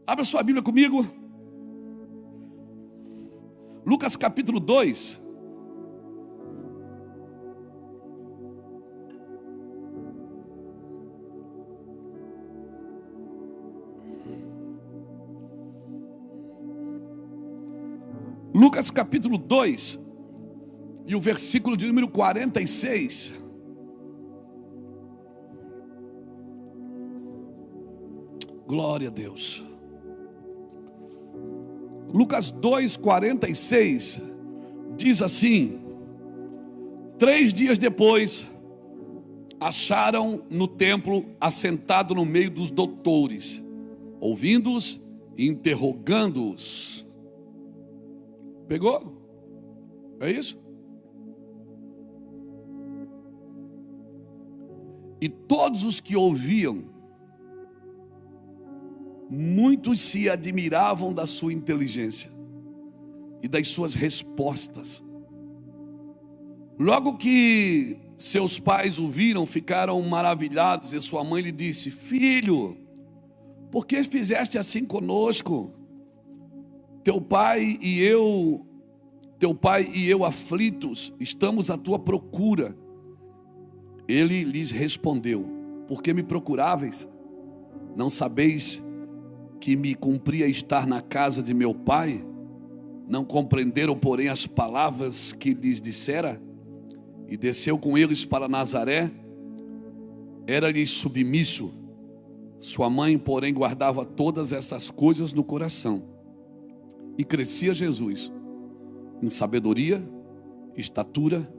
Abra sua Bíblia comigo. Lucas capítulo 2. Lucas capítulo 2. E o versículo de número 46. Glória a Deus. Lucas 2, 46 diz assim: 3 dias depois, acharam no templo assentado no meio dos doutores, ouvindo-os e interrogando-os. Pegou? É isso? E todos os que ouviam, muitos se admiravam da sua inteligência e das suas respostas. Logo que seus pais o viram, ficaram maravilhados, e sua mãe lhe disse: Filho, por que fizeste assim conosco? Teu pai e eu aflitos, estamos à tua procura. Ele lhes respondeu: Por que me procuráveis? Não sabeis que me cumpria estar na casa de meu pai? Não compreenderam, porém, as palavras que lhes dissera? E desceu com eles para Nazaré. Era-lhes submisso. Sua mãe, porém, guardava todas essas coisas no coração. E crescia Jesus em sabedoria, estatura,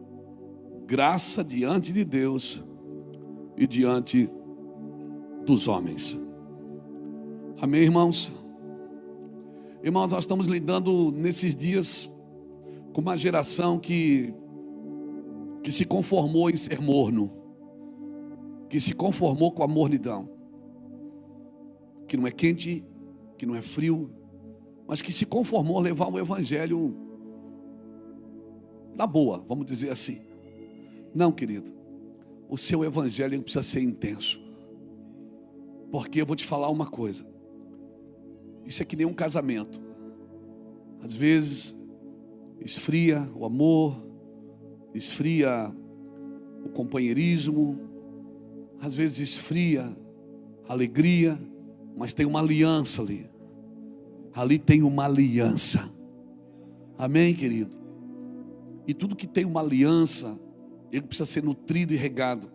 graça diante de Deus e diante dos homens. Amém, irmãos? Irmãos, nós estamos lidando nesses dias com uma geração que se conformou em ser morno, que se conformou com a mornidão, que não é quente, que não é frio, mas que se conformou a levar o evangelho na boa, vamos dizer assim. Não, querido, o seu evangelho precisa ser intenso, porque eu vou te falar uma coisa: isso é que nem um casamento. Às vezes esfria o amor, esfria o companheirismo, às vezes esfria a alegria, mas tem uma aliança ali. Ali tem uma aliança. Amém, querido? E tudo que tem uma aliança, ele precisa ser nutrido e regado.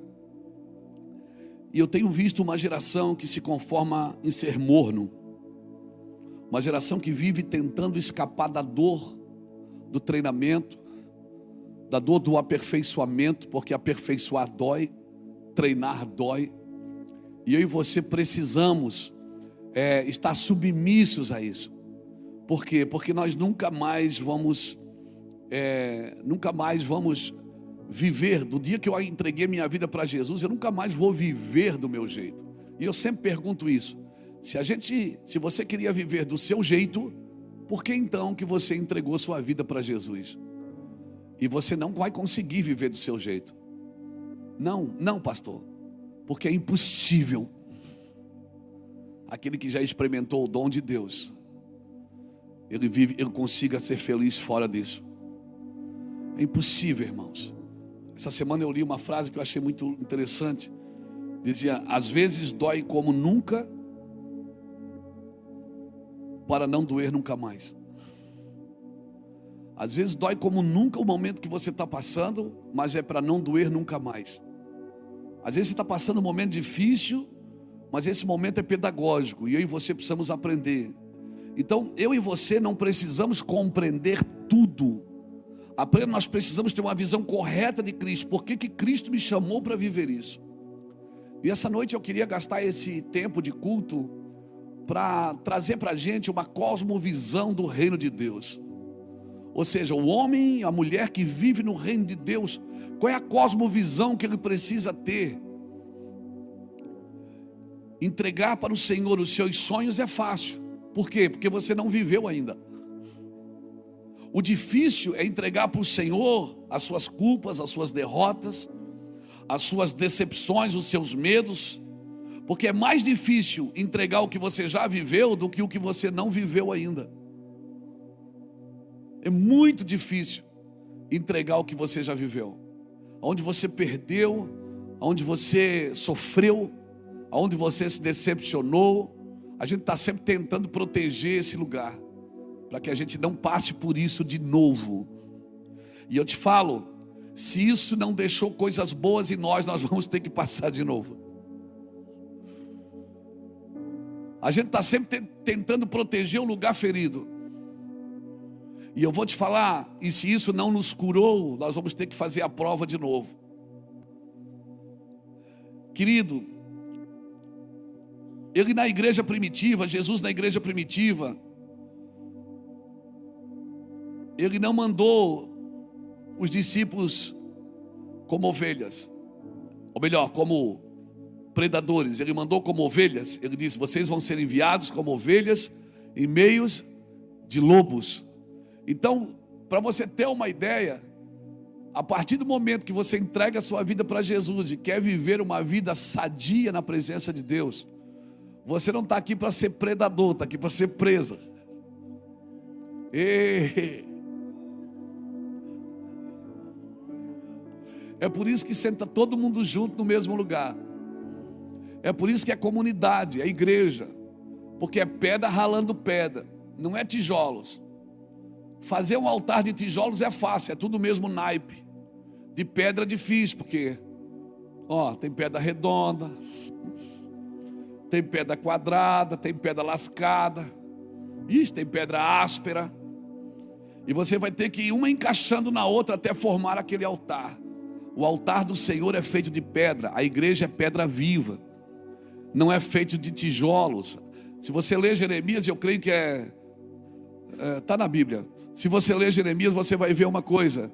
E eu tenho visto uma geração que se conforma em ser morno, uma geração que vive tentando escapar da dor do treinamento, da dor do aperfeiçoamento, porque aperfeiçoar dói, treinar dói. E eu e você precisamos estar submissos a isso. Por quê? Porque nós nunca mais vamos viver. Do dia que eu entreguei minha vida para Jesus, eu nunca mais vou viver do meu jeito. E eu sempre pergunto isso: se você queria viver do seu jeito, por que então que você entregou sua vida para Jesus? E você não vai conseguir viver do seu jeito. Não, pastor, porque é impossível. Aquele que já experimentou o dom de Deus, ele consiga ser feliz fora disso. É impossível, irmãos. Essa semana eu li uma frase que eu achei muito interessante. Dizia: às vezes dói como nunca, para não doer nunca mais. Às vezes dói como nunca o momento que você está passando, mas é para não doer nunca mais. Às vezes você está passando um momento difícil, mas esse momento é pedagógico, e eu e você precisamos aprender. Então eu e você não precisamos compreender tudo. Nós precisamos ter uma visão correta de Cristo. Por que Cristo me chamou para viver isso? E essa noite eu queria gastar esse tempo de culto para trazer para a gente uma cosmovisão do reino de Deus. Ou seja, o homem, a mulher que vive no reino de Deus, qual é a cosmovisão que ele precisa ter? Entregar para o Senhor os seus sonhos é fácil. Por quê? Porque você não viveu ainda. O difícil é entregar para o Senhor as suas culpas, as suas derrotas, as suas decepções, os seus medos. Porque é mais difícil entregar o que você já viveu do que o que você não viveu ainda. É muito difícil entregar o que você já viveu. Onde você perdeu, onde você sofreu, onde você se decepcionou. A gente está sempre tentando proteger esse lugar, para que a gente não passe por isso de novo. E eu te falo, se isso não deixou coisas boas em nós vamos ter que passar de novo. A gente está sempre tentando proteger o lugar ferido. E eu vou te falar, e se isso não nos curou, nós vamos ter que fazer a prova de novo. Querido, ele na igreja primitiva, Jesus na igreja primitiva, ele não mandou os discípulos como ovelhas, ou melhor, como predadores. Ele mandou como ovelhas. Ele disse: vocês vão ser enviados como ovelhas em meios de lobos. Então, para você ter uma ideia, a partir do momento que você entrega a sua vida para Jesus e quer viver uma vida sadia na presença de Deus, você não está aqui para ser predador, está aqui para ser presa. É por isso que senta todo mundo junto no mesmo lugar. É por isso que é comunidade, é igreja. Porque é pedra ralando pedra, não é tijolos. Fazer um altar de tijolos é fácil, é tudo o mesmo naipe. De pedra é difícil, porque tem pedra redonda, tem pedra quadrada, tem pedra lascada, tem pedra áspera. E você vai ter que ir uma encaixando na outra até formar aquele altar. O altar do Senhor é feito de pedra, a igreja é pedra viva, não é feito de tijolos. Se você ler Jeremias, eu creio que está na Bíblia. Se você ler Jeremias, você vai ver uma coisa: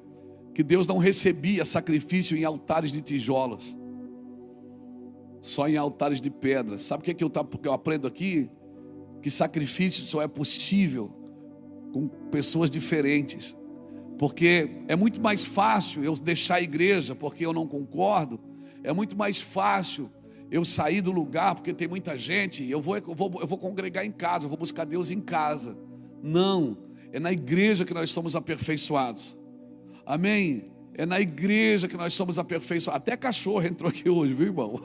que Deus não recebia sacrifício em altares de tijolos, só em altares de pedra. Sabe o que eu aprendo aqui? Que sacrifício só é possível com pessoas diferentes. Porque é muito mais fácil eu deixar a igreja porque eu não concordo. É muito mais fácil eu sair do lugar porque tem muita gente. Eu vou congregar em casa, eu vou buscar Deus em casa. Não, é na igreja que nós somos aperfeiçoados. Amém? É na igreja que nós somos aperfeiçoados. Até cachorro entrou aqui hoje, viu, irmão?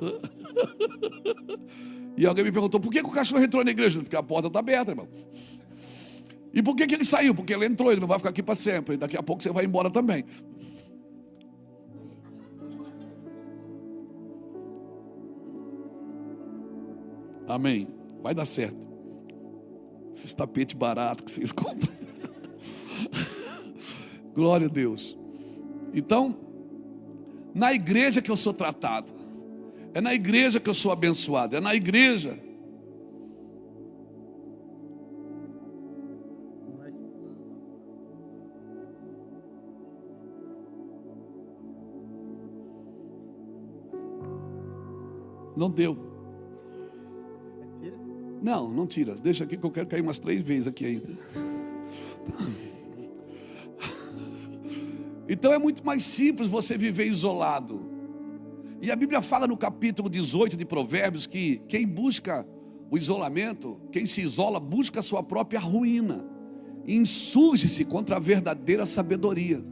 E alguém me perguntou: por que o cachorro entrou na igreja? Porque a porta está aberta, irmão. E por que ele saiu? Porque ele entrou, ele não vai ficar aqui para sempre. Daqui a pouco você vai embora também. Amém? Vai dar certo. Esses tapetes baratos que vocês compram. Glória a Deus. Então, na igreja que eu sou tratado, é na igreja que eu sou abençoado, é na igreja. Não deu. Não tira. Deixa aqui que eu quero cair umas 3 vezes aqui ainda. Então é muito mais simples você viver isolado. E a Bíblia fala no capítulo 18 de Provérbios que quem busca o isolamento, quem se isola, busca a sua própria ruína, e insurge-se contra a verdadeira sabedoria.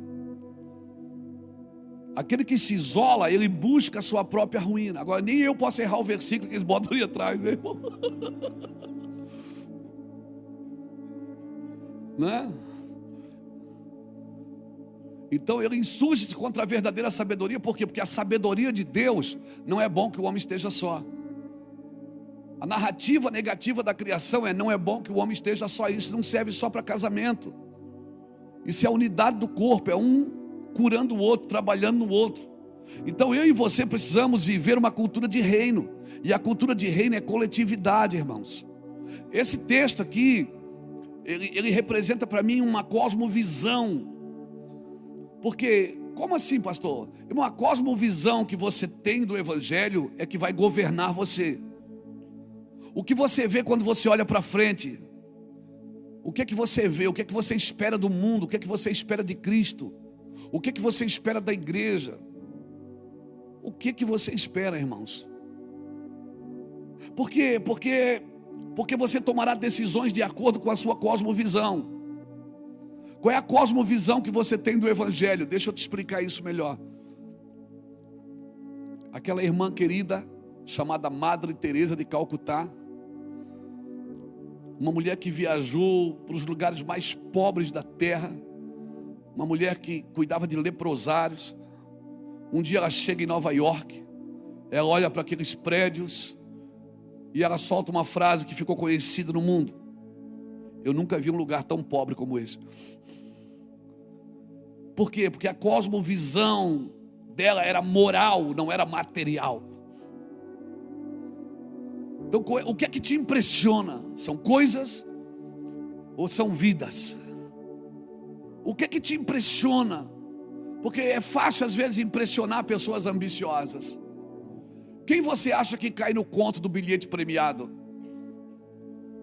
Aquele que se isola, ele busca a sua própria ruína. Agora nem eu posso errar o versículo que eles botam ali atrás, né, irmão? Né? Então ele insurge-se contra a verdadeira sabedoria. Por quê? Porque a sabedoria de Deus não é bom que o homem esteja só. A narrativa negativa da criação não é bom que o homem esteja só. Isso não serve só para casamento. Isso é a unidade do corpo, é um curando o outro, trabalhando no outro. Então eu e você precisamos viver uma cultura de reino. E a cultura de reino é coletividade, irmãos. Esse texto aqui, ele representa para mim uma cosmovisão. Porque, como assim, pastor? Uma cosmovisão que você tem do Evangelho é que vai governar você. O que você vê quando você olha para frente? O que é que você vê? O que é que você espera do mundo? O que é que você espera de Cristo? O que é que você espera da igreja? O que é que você espera, irmãos? Por quê? Porque você tomará decisões de acordo com a sua cosmovisão. Qual é a cosmovisão que você tem do Evangelho? Deixa eu te explicar isso melhor. Aquela irmã querida, chamada Madre Teresa de Calcutá, uma mulher que viajou para os lugares mais pobres da terra, uma mulher que cuidava de leprosários. Um dia ela chega em Nova York, ela olha para aqueles prédios e ela solta uma frase que ficou conhecida no mundo: eu nunca vi um lugar tão pobre como esse. Por quê? Porque a cosmovisão dela era moral, não era material. Então, o que é que te impressiona? São coisas ou são vidas? O que é que te impressiona? Porque é fácil às vezes impressionar pessoas ambiciosas. Quem você acha que cai no conto do bilhete premiado?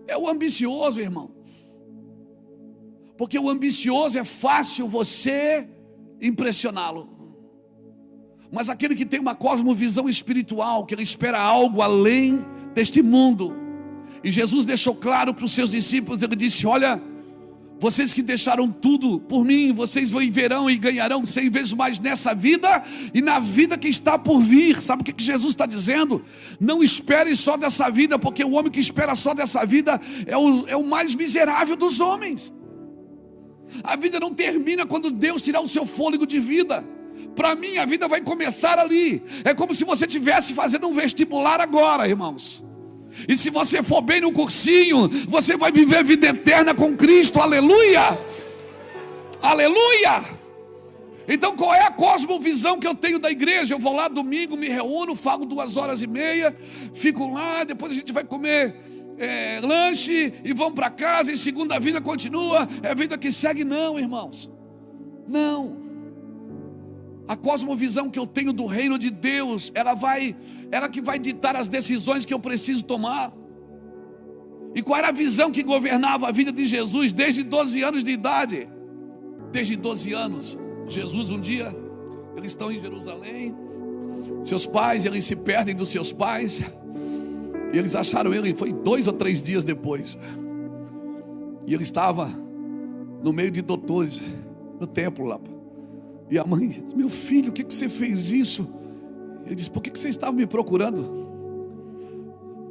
É o ambicioso, irmão. Porque o ambicioso é fácil você impressioná-lo. Mas aquele que tem uma cosmovisão espiritual, que ele espera algo além deste mundo. E Jesus deixou claro para os seus discípulos, ele disse: olha, vocês que deixaram tudo por mim, vocês viverão e ganharão 100 vezes mais nessa vida e na vida que está por vir. Sabe o que Jesus está dizendo? Não espere só dessa vida, porque o homem que espera só dessa vida é o mais miserável dos homens. A vida não termina quando Deus tirar o seu fôlego de vida. Para mim a vida vai começar ali. É como se você estivesse fazendo um vestibular agora, irmãos. E se você for bem no cursinho, você vai viver a vida eterna com Cristo. Aleluia! Aleluia! Então qual é a cosmovisão que eu tenho da igreja? Eu vou lá domingo, me reúno, falo 2h30, fico lá, depois a gente vai comer lanche e vamos para casa, e segunda a vida continua, é a vida que segue. Não, irmãos, não. A cosmovisão que eu tenho do reino de Deus, ela que vai ditar as decisões que eu preciso tomar. E qual era a visão que governava a vida de Jesus desde 12 anos de idade? Desde 12 anos, Jesus um dia, eles estão em Jerusalém, seus pais, eles se perdem dos seus pais, e eles acharam ele, foi 2 ou 3 dias depois, e ele estava no meio de doutores, no templo lá. E a mãe disse: meu filho, o que você fez isso? Ele disse: por que você estava me procurando?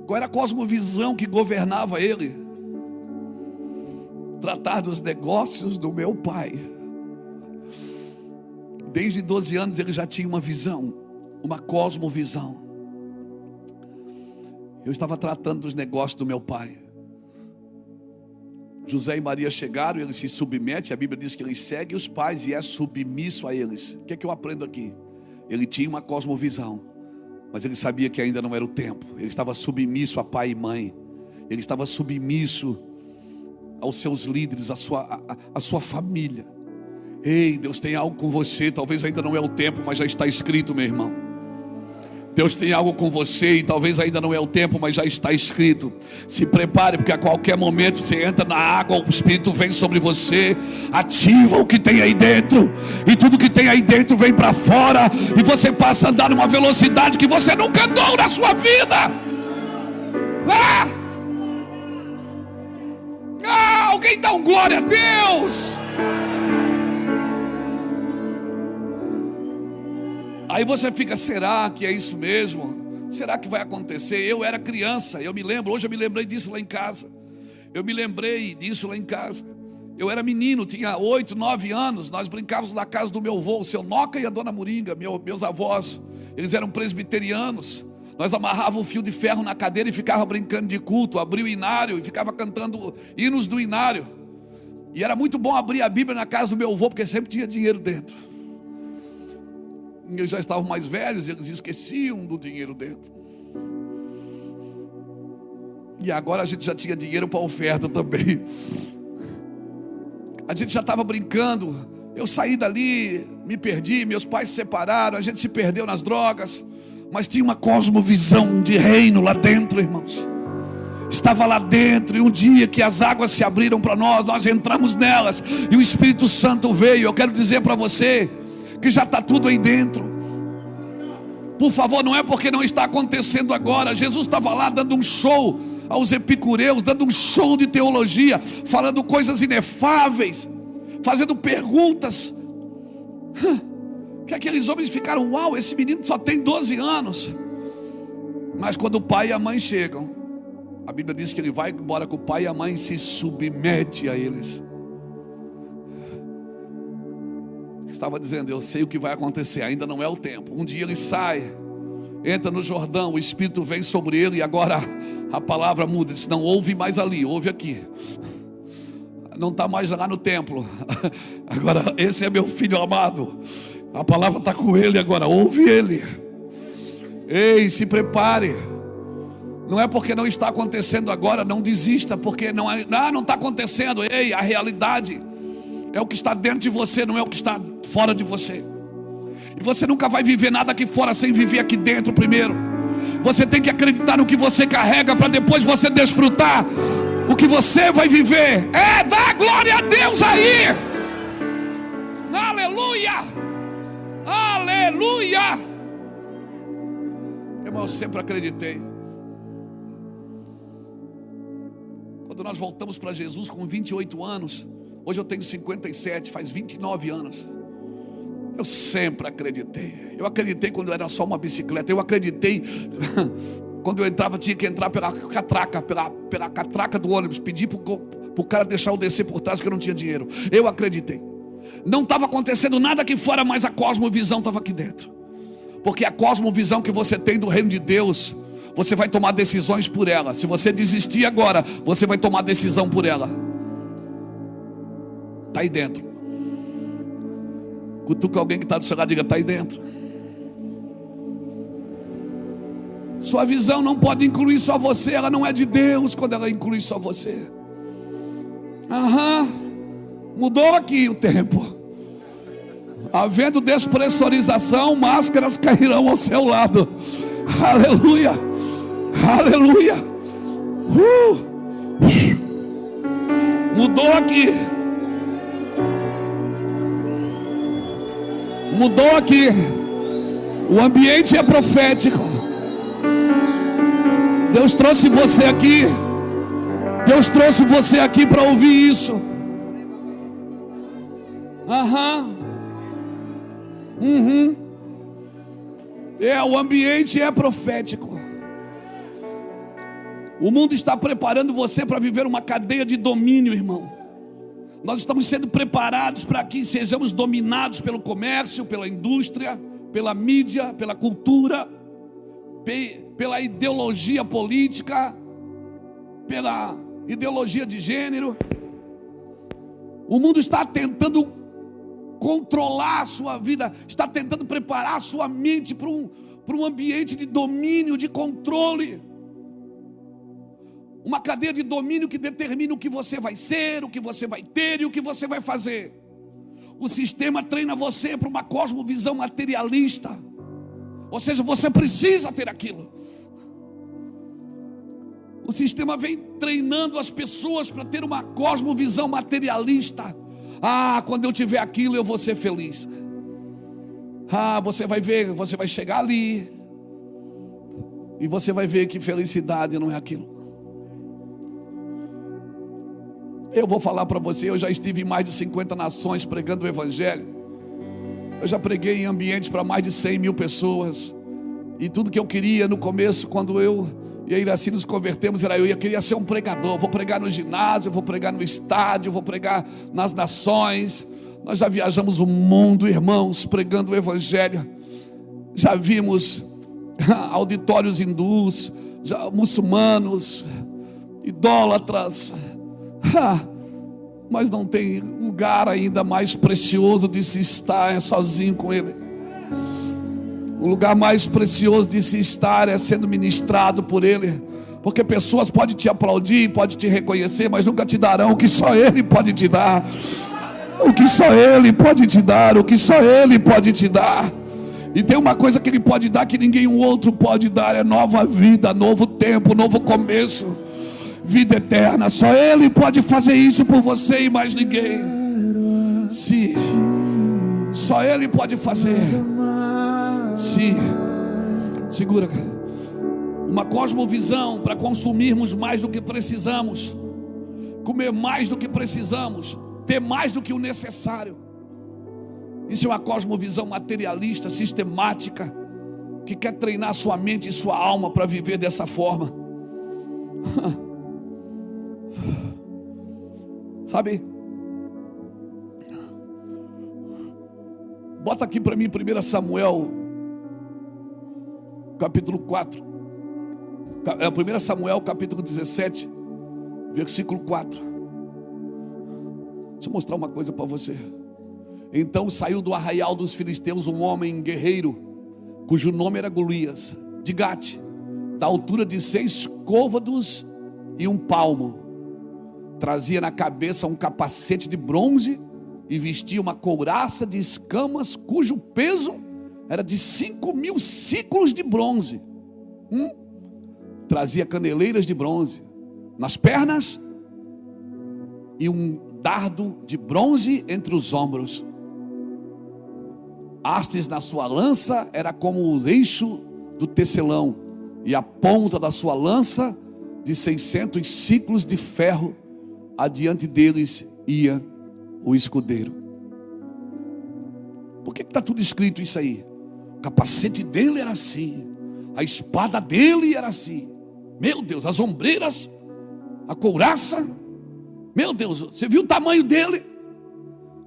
Qual era a cosmovisão que governava ele? Tratar dos negócios do meu pai. Desde 12 anos ele já tinha uma visão, uma cosmovisão. Eu estava tratando dos negócios do meu pai. José e Maria chegaram, ele se submete, a Bíblia diz que ele segue os pais e é submisso a eles. O que é que eu aprendo aqui? Ele tinha uma cosmovisão, mas ele sabia que ainda não era o tempo. Ele estava submisso a pai e mãe. Ele estava submisso aos seus líderes, à sua família. Ei, Deus tem algo com você, talvez ainda não é o tempo, mas já está escrito, meu irmão. Deus tem algo com você e talvez ainda não é o tempo, mas já está escrito. Se prepare, porque a qualquer momento você entra na água, o Espírito vem sobre você, ativa o que tem aí dentro, e tudo que tem aí dentro vem para fora, e você passa a andar numa velocidade que você nunca andou na sua vida. Alguém dá um glória a Deus. Aí você fica: será que é isso mesmo? Será que vai acontecer? Eu era criança, eu me lembro, hoje eu me lembrei disso lá em casa. Eu me lembrei disso lá em casa. Eu era menino, tinha 8, 9 anos. Nós brincávamos na casa do meu avô, o seu Noca e a dona Moringa, meus avós. Eles eram presbiterianos. Nós amarrávamos o fio de ferro na cadeira e ficava brincando de culto. Abria o inário e ficava cantando hinos do inário. E era muito bom abrir a Bíblia na casa do meu avô, porque sempre tinha dinheiro dentro. Eles já estavam mais velhos, eles esqueciam do dinheiro dentro. E agora a gente já tinha dinheiro para oferta também. A gente já estava brincando. Eu saí dali, me perdi, meus pais se separaram, a gente se perdeu nas drogas. Mas tinha uma cosmovisão de reino lá dentro, irmãos. Estava lá dentro, e um dia que as águas se abriram para nós entramos nelas, e o Espírito Santo veio. Eu quero dizer para você que já está tudo aí dentro. Por favor, não é porque não está acontecendo agora. Jesus estava lá dando um show aos epicureus, dando um show de teologia, falando coisas inefáveis, fazendo perguntas, que aqueles homens ficaram: uau, esse menino só tem 12 anos. Mas quando o pai e a mãe chegam, a Bíblia diz que ele vai embora com o pai e a mãe se submete a eles. Estava dizendo: eu sei o que vai acontecer, ainda não é o tempo. Um dia ele sai, entra no Jordão, o Espírito vem sobre ele e agora a palavra muda. Ele diz: não ouve mais ali, ouve aqui. Não está mais lá no templo. Agora esse é meu filho amado. A palavra está com ele agora, ouve ele. Ei, se prepare. Não é porque não está acontecendo agora, não desista, porque não está acontecendo. Ei, a realidade é o que está dentro de você, não é o que está fora de você. E você nunca vai viver nada aqui fora sem viver aqui dentro primeiro. Você tem que acreditar no que você carrega, para depois você desfrutar o que você vai viver. Dá glória a Deus aí. Aleluia. Aleluia. Irmão, eu sempre acreditei. Quando nós voltamos para Jesus com 28 anos, hoje eu tenho 57, faz 29 anos. Eu sempre acreditei. Eu acreditei quando era só uma bicicleta. Eu acreditei quando eu entrava, tinha que entrar pela catraca do ônibus, pedir para o cara deixar eu descer por trás, que eu não tinha dinheiro. Eu acreditei. Não estava acontecendo nada aqui fora, mas a cosmovisão estava aqui dentro. Porque a cosmovisão que você tem do reino de Deus, você vai tomar decisões por ela. Se você desistir agora, você vai tomar decisão por ela. Está aí dentro. Cutuca alguém que está do seu lado e diga: está aí dentro. Sua visão não pode incluir só você. Ela não é de Deus quando ela inclui só você. Mudou aqui o tempo. Havendo despressurização, máscaras cairão ao seu lado. Aleluia. Aleluia. Mudou aqui. Mudou aqui. O ambiente é profético. Deus trouxe você aqui. Deus trouxe você aqui para ouvir isso. O ambiente é profético. O mundo está preparando você para viver uma cadeia de domínio, irmão. Nós estamos sendo preparados para que sejamos dominados pelo comércio, pela indústria, pela mídia, pela cultura, pela ideologia política, pela ideologia de gênero. O mundo está tentando controlar a sua vida, está tentando preparar a sua mente para um ambiente de domínio, de controle. Uma cadeia de domínio que determina o que você vai ser, o que você vai ter e o que você vai fazer. O sistema treina você para uma cosmovisão materialista. Ou seja, você precisa ter aquilo. O sistema vem treinando as pessoas para ter uma cosmovisão materialista. Quando eu tiver aquilo eu vou ser feliz. Você vai ver, você vai chegar ali e você vai ver que felicidade não é aquilo. Eu vou falar para você, eu já estive em mais de 50 nações pregando o Evangelho. Eu já preguei em ambientes para mais de 100 mil pessoas. E tudo que eu queria no começo, quando eu e a Iraci nos convertemos, era eu queria ser um pregador. Vou pregar no ginásio, vou pregar no estádio, vou pregar nas nações. Nós já viajamos o mundo, irmãos, pregando o Evangelho. Já vimos auditórios hindus, muçulmanos, idólatras. Mas não tem lugar ainda mais precioso de se estar sozinho com Ele. O lugar mais precioso de se estar é sendo ministrado por Ele. Porque pessoas podem te aplaudir, podem te reconhecer, mas nunca te darão o que só Ele pode te dar. O que só Ele pode te dar, o que só Ele pode te dar. E tem uma coisa que Ele pode dar que ninguém outro pode dar: é nova vida, novo tempo, novo começo, vida eterna. Só Ele pode fazer isso por você e mais ninguém. Sim, só Ele pode fazer. Sim, Segura. Uma cosmovisão para consumirmos mais do que precisamos, comer mais do que precisamos, ter mais do que o necessário. Isso é uma cosmovisão materialista, sistemática, que quer treinar sua mente e sua alma para viver dessa forma. Sabe? Bota aqui para mim 1 Samuel, capítulo 4. 1 Samuel, capítulo 17, versículo 4. Deixa eu mostrar uma coisa para você. Então saiu do arraial dos filisteus um homem guerreiro, cujo nome era Golias, de Gate, da altura de 6 côvados e 1 palmo. Trazia na cabeça um capacete de bronze e vestia uma couraça de escamas, cujo peso era de 5.000 ciclos de bronze. Trazia caneleiras de bronze nas pernas e um dardo de bronze entre os ombros. Hastes na sua lança era como o eixo do tecelão, e a ponta da sua lança de 600 ciclos de ferro. Adiante deles ia o escudeiro. Por que está tudo escrito isso aí? O capacete dele era assim, a espada dele era assim. Meu Deus, as ombreiras, a couraça. Meu Deus, você viu o tamanho dele?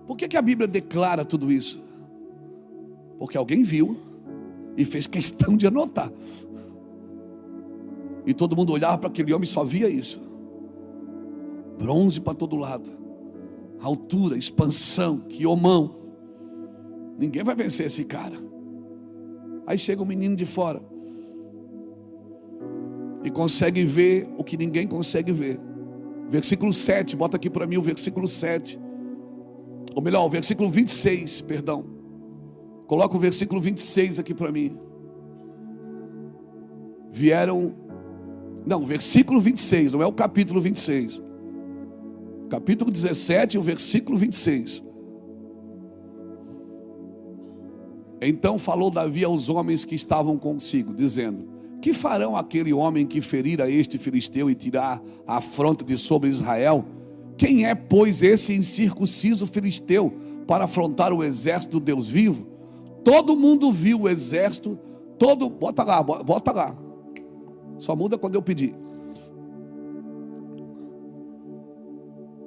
Por que a Bíblia declara tudo isso? Porque alguém viu e fez questão de anotar. E todo mundo olhava para aquele homem e só via isso. Bronze para todo lado, altura, expansão, quiomão. Ninguém vai vencer esse cara. Aí chega um menino de fora e consegue ver o que ninguém consegue ver. Versículo 7, bota aqui para mim o versículo 7. Ou melhor, o versículo 26, perdão. Coloca o versículo 26 aqui para mim. Versículo 26, não é o capítulo 26. Capítulo 17, o versículo 26. Então falou Davi aos homens que estavam consigo, dizendo: que farão aquele homem que ferir a este filisteu e tirar a afronta de sobre Israel? Quem é, pois, esse incircunciso filisteu para afrontar o exército do Deus vivo? Todo mundo viu o exército, bota lá. Só muda quando eu pedir.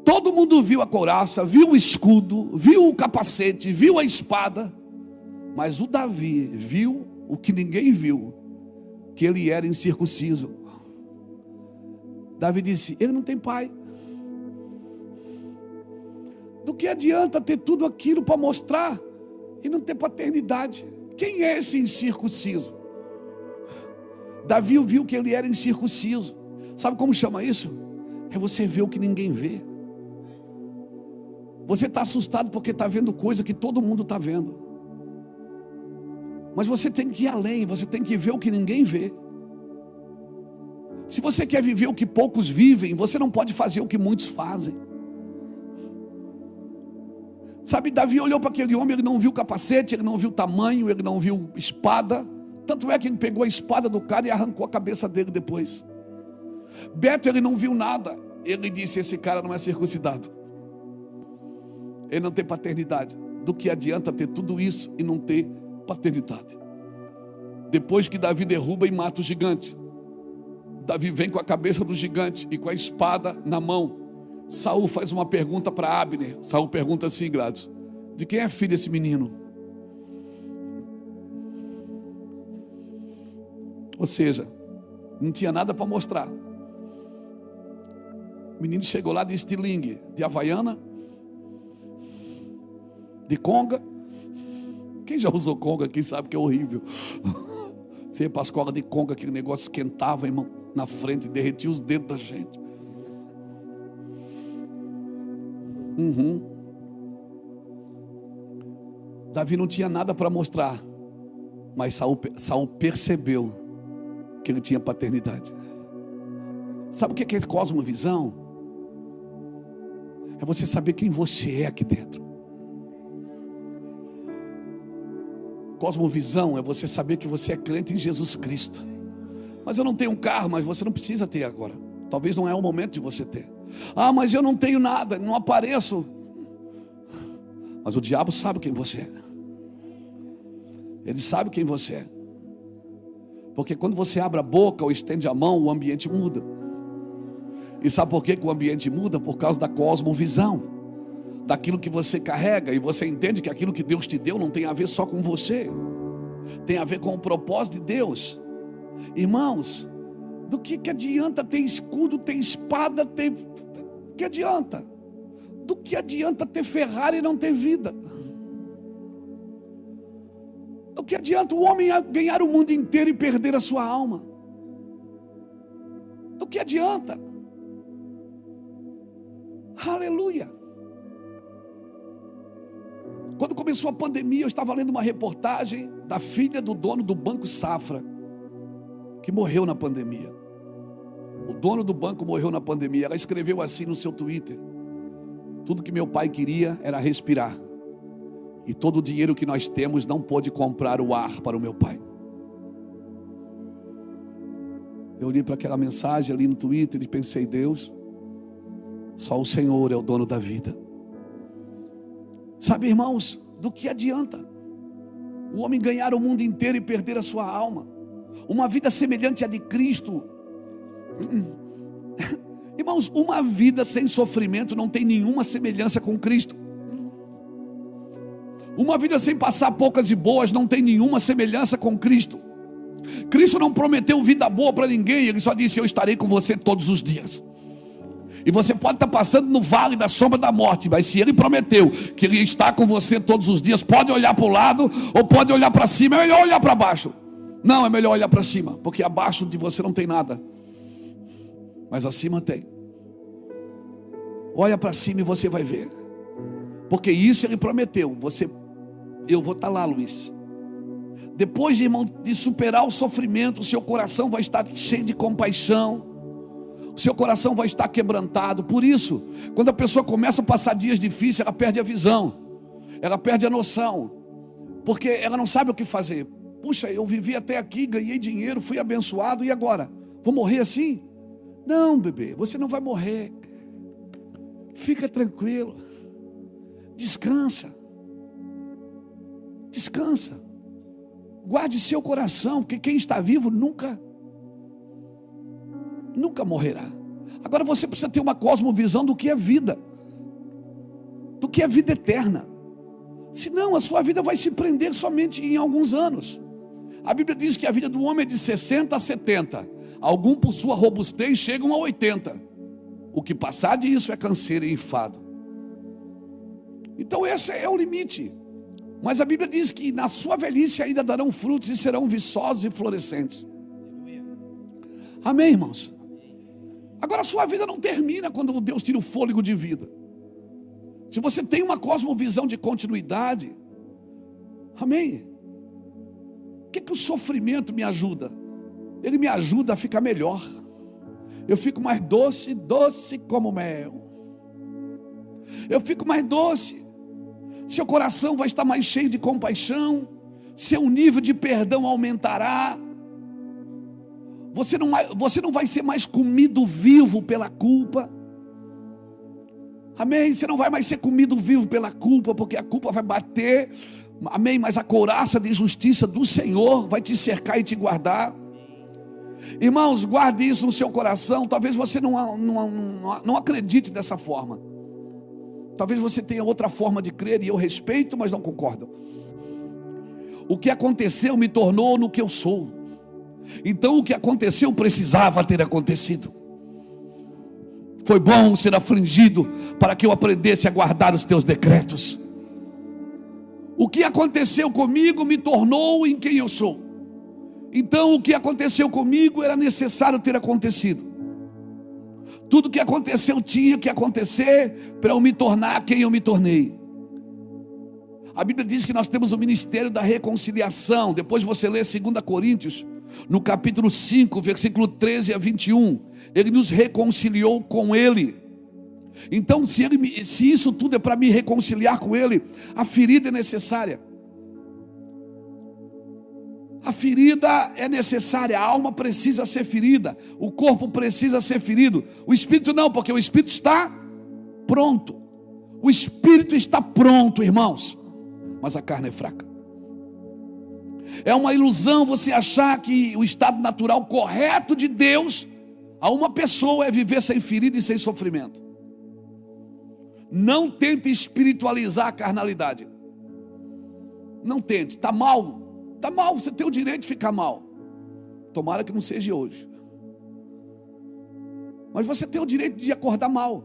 Todo mundo viu a couraça, viu o escudo, viu o capacete, viu a espada. Mas o Davi viu o que ninguém viu, que ele era incircunciso. Davi disse: ele não tem pai. Do que adianta ter tudo aquilo para mostrar e não ter paternidade? Quem é esse incircunciso? Davi viu que ele era incircunciso. Sabe como chama isso? É você ver o que ninguém vê. Você está assustado porque está vendo coisa que todo mundo está vendo. Mas você tem que ir além, você tem que ver o que ninguém vê. Se você quer viver o que poucos vivem, você não pode fazer o que muitos fazem. Sabe, Davi olhou para aquele homem, ele não viu capacete, ele não viu tamanho, ele não viu espada. Tanto é que ele pegou a espada do cara e arrancou a cabeça dele depois. Beto, ele não viu nada. Ele disse: esse cara não é circuncidado. Ele não tem paternidade. Do que adianta ter tudo isso e não ter paternidade? Depois que Davi derruba e mata o gigante, Davi vem com a cabeça do gigante e com a espada na mão. Saul faz uma pergunta para Abner. Saul pergunta assim, Gladys: de quem é filho esse menino? Ou seja, não tinha nada para mostrar. O menino chegou lá de estilingue, de havaiana, de conga. Quem já usou conga aqui sabe que é horrível. Você ia para a escola de conga, aquele negócio esquentava, irmão, na frente, derretia os dedos da gente. Davi não tinha nada para mostrar, mas Saul percebeu que ele tinha paternidade. Sabe o que é cosmovisão? É você saber quem você é aqui dentro. Cosmovisão é você saber que você é crente em Jesus Cristo. Mas eu não tenho um carro, mas você não precisa ter agora. Talvez não é o momento de você ter. Ah, mas eu não tenho nada, não apareço. Mas o diabo sabe quem você é. Ele sabe quem você é. Porque quando você abre a boca ou estende a mão, o ambiente muda. E sabe por que o ambiente muda? Por causa da cosmovisão, daquilo que você carrega. E você entende que aquilo que Deus te deu não tem a ver só com você, tem a ver com o propósito de Deus. Irmãos, do que adianta ter escudo, ter espada, ter... que adianta? Do que adianta ter Ferrari e não ter vida? Do que adianta o homem ganhar o mundo inteiro e perder a sua alma? Do que adianta? Aleluia. Quando começou a pandemia, eu estava lendo uma reportagem da filha do dono do Banco Safra, que morreu na pandemia. O dono do banco morreu na pandemia. Ela escreveu assim no seu Twitter: tudo que meu pai queria era respirar, e todo o dinheiro que nós temos não pôde comprar o ar para o meu pai. Eu olhei para aquela mensagem ali no Twitter e pensei: Deus, só o Senhor é o dono da vida. Sabe, irmãos, do que adianta o homem ganhar o mundo inteiro e perder a sua alma? Uma vida semelhante à de Cristo. Irmãos, uma vida sem sofrimento não tem nenhuma semelhança com Cristo. Uma vida sem passar poucas e boas não tem nenhuma semelhança com Cristo. Cristo não prometeu vida boa para ninguém. Ele só disse: eu estarei com você todos os dias. E você pode estar passando no vale da sombra da morte, mas se Ele prometeu que Ele está com você todos os dias, pode olhar para o lado ou pode olhar para cima. É melhor olhar para baixo. Não, é melhor olhar para cima, porque abaixo de você não tem nada, mas acima tem. Olha para cima e você vai ver, porque isso Ele prometeu. Eu vou estar lá, Luiz. Depois, irmão, de superar o sofrimento, o seu coração vai estar cheio de compaixão, o seu coração vai estar quebrantado. Por isso, quando a pessoa começa a passar dias difíceis, ela perde a visão, ela perde a noção, porque ela não sabe o que fazer. Puxa, eu vivi até aqui, ganhei dinheiro, fui abençoado, e agora? Vou morrer assim? Não, bebê, você não vai morrer. Fica tranquilo, descansa, descansa, guarde seu coração, porque quem está vivo nunca morrerá. Agora você precisa ter uma cosmovisão do que é vida, do que é vida eterna. Senão a sua vida vai se prender somente em alguns anos. A Bíblia diz que a vida do homem é de 60 a 70. Alguns por sua robustez chegam a 80. O que passar disso é canseiro e enfado. Então esse é o limite. Mas a Bíblia diz que na sua velhice ainda darão frutos e serão viçosos e florescentes. Amém, irmãos? Agora a sua vida não termina quando Deus tira o fôlego de vida. Se você tem uma cosmovisão de continuidade, amém? O que o sofrimento me ajuda? Ele me ajuda a ficar melhor. Eu fico mais doce, doce como mel. Eu fico mais doce. Seu coração vai estar mais cheio de compaixão. Seu nível de perdão aumentará. Você não vai ser mais comido vivo pela culpa. Amém? Você não vai mais ser comido vivo pela culpa, porque a culpa vai bater. Amém? Mas a couraça de justiça do Senhor vai te cercar e te guardar. Irmãos, guarde isso no seu coração. Talvez você não acredite dessa forma. Talvez você tenha outra forma de crer, e eu respeito, mas não concordo. O que aconteceu me tornou no que eu sou. Então o que aconteceu precisava ter acontecido. Foi bom ser afligido para que eu aprendesse a guardar os teus decretos. O que aconteceu comigo me tornou em quem eu sou. Então o que aconteceu comigo era necessário ter acontecido. Tudo que aconteceu tinha que acontecer para eu me tornar quem eu me tornei. A Bíblia diz que nós temos o ministério da reconciliação. Depois você lê 2 Coríntios, no capítulo 5, versículo 13 a 21. Ele nos reconciliou com Ele. Então se isso tudo é para me reconciliar com Ele, a ferida é necessária. A ferida é necessária, a alma precisa ser ferida, o corpo precisa ser ferido, o espírito não, porque o espírito está pronto. O espírito está pronto, irmãos, mas a carne é fraca. É uma ilusão você achar que o estado natural correto de Deus a uma pessoa é viver sem ferida e sem sofrimento. Não tente espiritualizar a carnalidade. Não tente, está mal. Está mal, você tem o direito de ficar mal. Tomara que não seja hoje. Mas você tem o direito de acordar mal.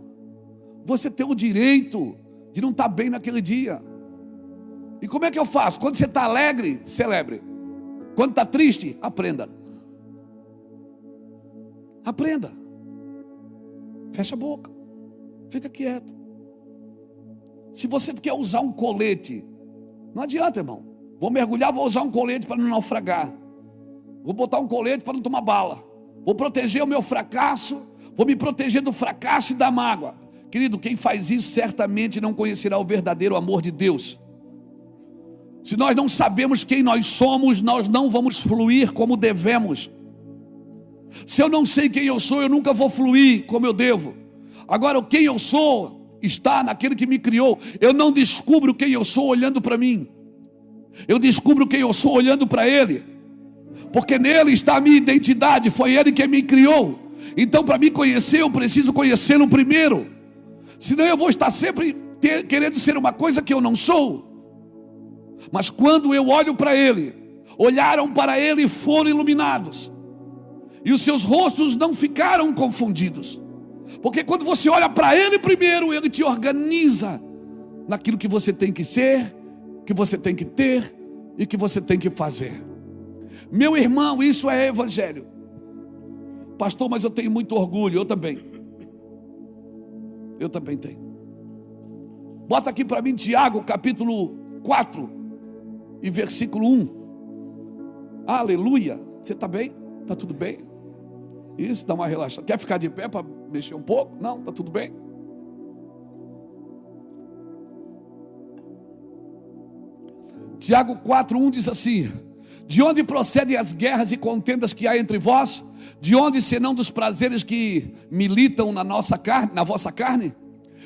Você tem o direito de não estar bem naquele dia. E como é que eu faço? Quando você está alegre, celebre. Quando está triste, aprenda. Aprenda. Fecha a boca. Fica quieto. Se você quer usar um colete, não adianta, irmão. Vou mergulhar, vou usar um colete para não naufragar. Vou botar um colete para não tomar bala. Vou proteger o meu fracasso. Vou me proteger do fracasso e da mágoa. Querido, quem faz isso certamente não conhecerá o verdadeiro amor de Deus. Se nós não sabemos quem nós somos, nós não vamos fluir como devemos. Se eu não sei quem eu sou, eu nunca vou fluir como eu devo. Agora, quem eu sou está naquele que me criou. Eu não descubro quem eu sou olhando para mim. Eu descubro quem eu sou olhando para Ele, porque nele está a minha identidade. Foi Ele que me criou. Então, para me conhecer, eu preciso conhecê-lo primeiro. Senão eu vou estar sempre querendo ser uma coisa que eu não sou. Mas quando eu olho para Ele, olharam para Ele e foram iluminados, e os seus rostos não ficaram confundidos. Porque quando você olha para Ele primeiro, Ele te organiza naquilo que você tem que ser, que você tem que ter e que você tem que fazer. Meu irmão, isso é evangelho. Pastor, mas eu tenho muito orgulho. Eu também tenho. Bota aqui para mim Tiago capítulo 4 e versículo 1. Aleluia. Você está bem? Está tudo bem? Isso, dá uma relaxada. Quer ficar de pé para mexer um pouco? Não, está tudo bem? Tiago 4:1 diz assim: de onde procedem as guerras e contendas que há entre vós? De onde senão dos prazeres que militam na vossa carne?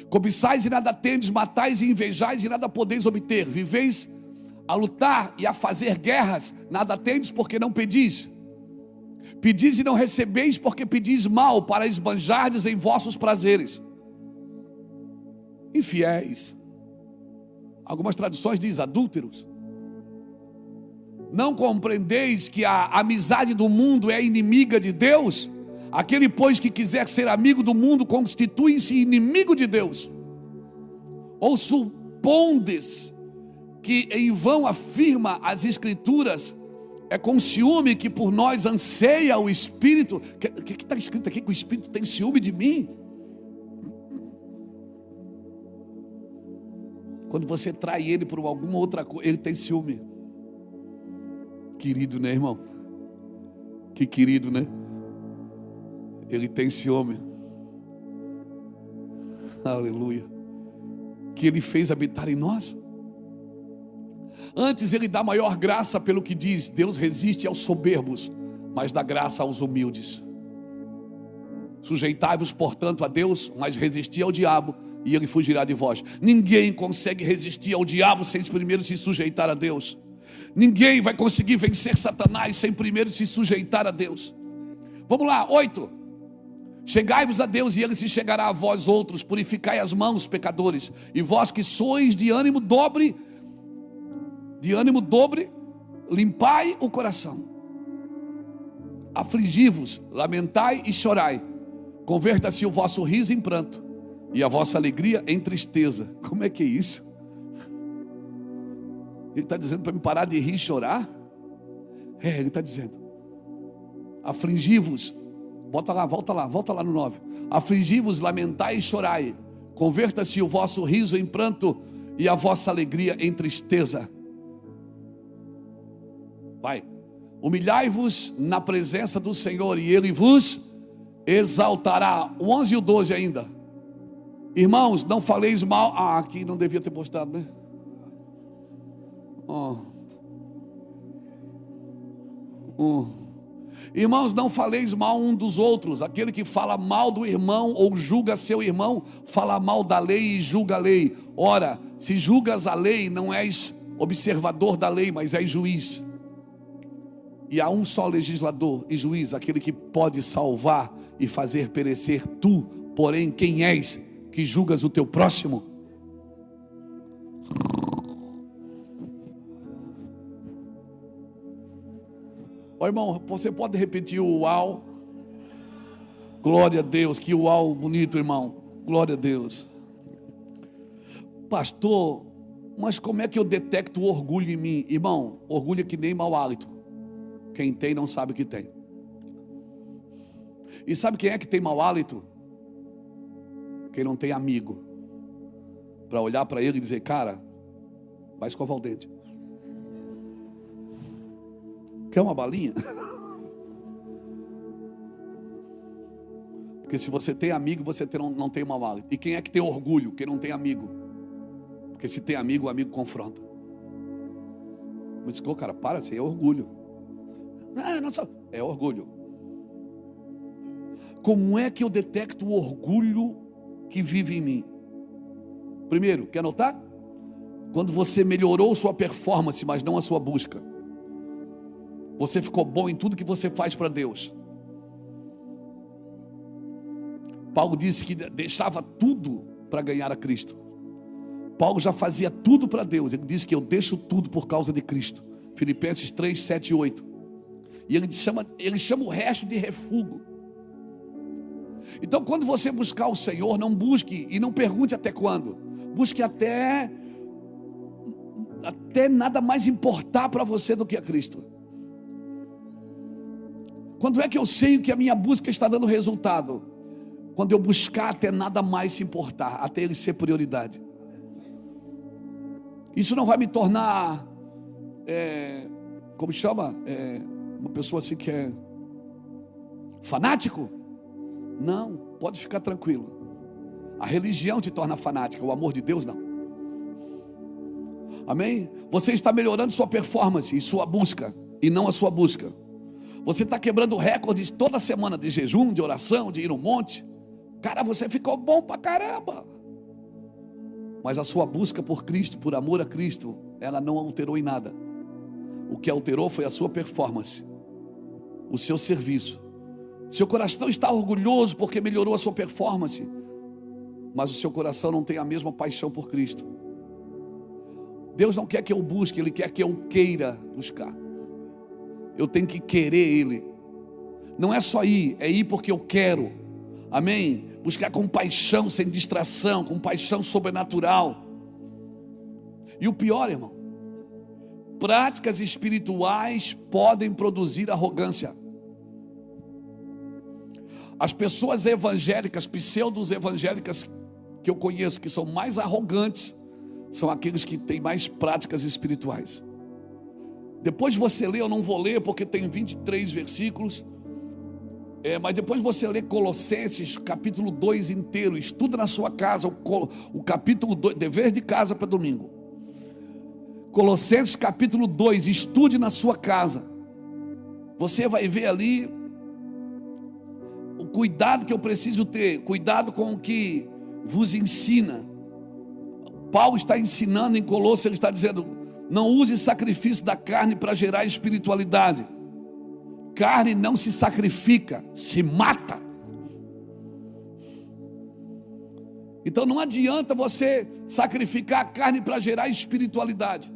Cobiçais e nada tendes, matais e invejais e nada podeis obter. Viveis a lutar e a fazer guerras, nada tendes porque não pedis. Pedis e não recebeis porque pedis mal, para esbanjardes em vossos prazeres. Infiéis. Algumas traduções dizem adúlteros. Não compreendeis que a amizade do mundo é inimiga de Deus? Aquele, pois, que quiser ser amigo do mundo, constitui-se inimigo de Deus. Ou supondes que em vão afirma as Escrituras, é com ciúme que por nós anseia o Espírito? O que está escrito aqui? Que o Espírito tem ciúme de mim? Quando você trai ele por alguma outra coisa, ele tem ciúme. Querido, né, irmão? Que querido, né? Ele tem ciúme. Aleluia. Que Ele fez habitar em nós. Antes Ele dá maior graça, pelo que diz: Deus resiste aos soberbos, mas dá graça aos humildes. Sujeitai-vos, portanto, a Deus, mas resisti ao diabo, e ele fugirá de vós. Ninguém consegue resistir ao diabo sem primeiro se sujeitar a Deus. Ninguém vai conseguir vencer Satanás sem primeiro se sujeitar a Deus. Vamos lá, 8. Chegai-vos a Deus e Ele se chegará a vós outros. Purificai as mãos, pecadores. E vós que sois de ânimo dobre, limpai o coração. Afligi-vos, lamentai e chorai. Converta-se o vosso riso em pranto e a vossa alegria em tristeza. Como é que é isso? Ele está dizendo para me parar de rir e chorar? Ele está dizendo: afligi-vos, volta lá no 9. Afligi-vos, lamentai e chorai. Converta-se o vosso riso em pranto e a vossa alegria em tristeza. Vai. Humilhai-vos na presença do Senhor e Ele vos exaltará. O 11 e o 12 ainda. Irmãos, não faleis mal. Aqui não devia ter postado, né? Irmãos, não faleis mal um dos outros. Aquele que fala mal do irmão ou julga seu irmão, fala mal da lei e julga a lei. Ora, se julgas a lei, não és observador da lei, mas és juiz. E há um só legislador e juiz, aquele que pode salvar e fazer perecer. Tu, porém, quem és que julgas o teu próximo? Ó, irmão, você pode repetir o uau? Glória a Deus, que uau bonito, irmão. Glória a Deus. Pastor, mas como é que eu detecto o orgulho em mim? Irmão, orgulho é que nem mau hálito. Quem tem não sabe o que tem. E sabe quem é que tem mau hálito? Quem não tem amigo para olhar para ele e dizer: cara, vai escovar o dente. Quer uma balinha? Porque se você tem amigo, você não tem mau hálito. E quem é que tem orgulho? Quem não tem amigo. Porque se tem amigo, o amigo confronta. Eu disse: cara, para, isso aí é orgulho. Não só. É orgulho. Como é que eu detecto o orgulho que vive em mim? Primeiro, quer notar? Quando você melhorou sua performance, mas não a sua busca. Você ficou bom em tudo que você faz para Deus. Paulo disse que deixava tudo para ganhar a Cristo. Paulo já fazia tudo para Deus. Ele disse que eu deixo tudo por causa de Cristo. Filipenses 3, 7 e 8. E ele chama o resto de refúgio. Então, quando você buscar o Senhor, não busque e não pergunte até quando. Busque até nada mais importar para você do que a Cristo. Quando é que eu sei que a minha busca está dando resultado? Quando eu buscar até nada mais se importar, até ele ser prioridade. Isso não vai me tornar, como chama? Uma pessoa assim que é fanático? Não, pode ficar tranquilo. A religião te torna fanática, o amor de Deus não. Amém? Você está melhorando sua performance e sua busca, e não a sua busca. Você está quebrando recordes toda semana de jejum, de oração, de ir no monte. Cara, você ficou bom pra caramba. Mas a sua busca por Cristo, por amor a Cristo, ela não alterou em nada. O que alterou foi a sua performance, o seu serviço. Seu coração está orgulhoso porque melhorou a sua performance, mas o seu coração não tem a mesma paixão por Cristo. Deus não quer que eu busque, Ele quer que eu queira buscar. Eu tenho que querer Ele. Não é só ir, é ir porque eu quero. Amém? Buscar com paixão, sem distração, com paixão sobrenatural. E o pior, irmão, práticas espirituais podem produzir arrogância. As pessoas evangélicas, pseudos evangélicas que eu conheço, que são mais arrogantes, são aqueles que têm mais práticas espirituais. Depois você lê, eu não vou ler porque tem 23 versículos, mas depois você lê Colossenses capítulo 2 inteiro, estuda na sua casa o capítulo 2, dever de casa para domingo. Colossenses capítulo 2, estude na sua casa. Você vai ver ali o cuidado que eu preciso ter, cuidado com o que vos ensina. Paulo está ensinando em Colossos, ele está dizendo: não use sacrifício da carne para gerar espiritualidade. Carne não se sacrifica, se mata. Então não adianta você sacrificar a carne para gerar espiritualidade.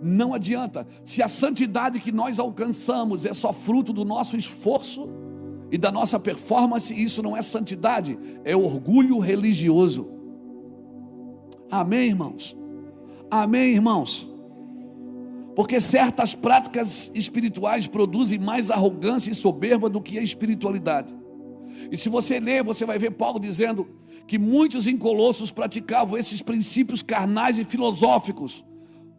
Não adianta. Se a santidade que nós alcançamos é só fruto do nosso esforço e da nossa performance, isso não é santidade, é orgulho religioso. Amém, irmãos? Amém, irmãos? Porque certas práticas espirituais produzem mais arrogância e soberba do que a espiritualidade. E se você ler, você vai ver Paulo dizendo que muitos em Colossos praticavam esses princípios carnais e filosóficos,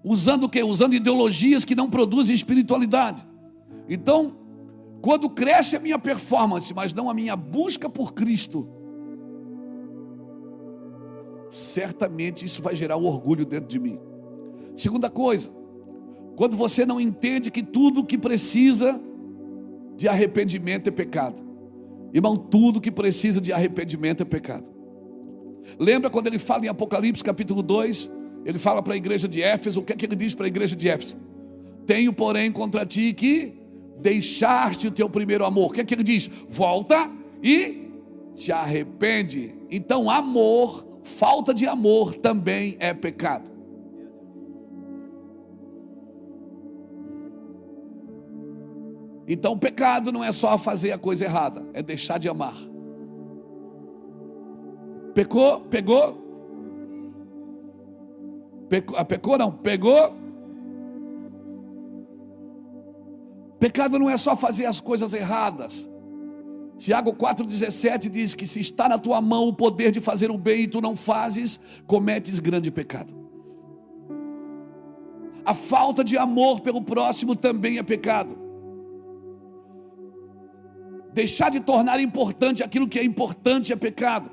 usando o quê? Usando ideologias que não produzem espiritualidade. Então, quando cresce a minha performance, mas não a minha busca por Cristo, certamente isso vai gerar um orgulho dentro de mim. Segunda coisa, Quando você não entende que tudo que precisa de arrependimento é pecado. Irmão, tudo que precisa de arrependimento é pecado. Lembra quando ele fala em Apocalipse capítulo 2? Ele fala para a igreja de Éfeso. O que é que ele diz para a igreja de Éfeso? Tenho, porém, contra ti que deixaste o teu primeiro amor. O que é que ele diz? Volta e te arrepende. Então amor, falta de amor também é pecado. Então o pecado não é só fazer a coisa errada, é deixar de amar. Pecou? Pegou? Pecou não? Pegou? Pecado não é só fazer as coisas erradas. Tiago 4,17 diz que se está na tua mão o poder de fazer o bem e tu não fazes, cometes grande pecado. A falta de amor pelo próximo também é pecado. Deixar de tornar importante aquilo que é importante é pecado.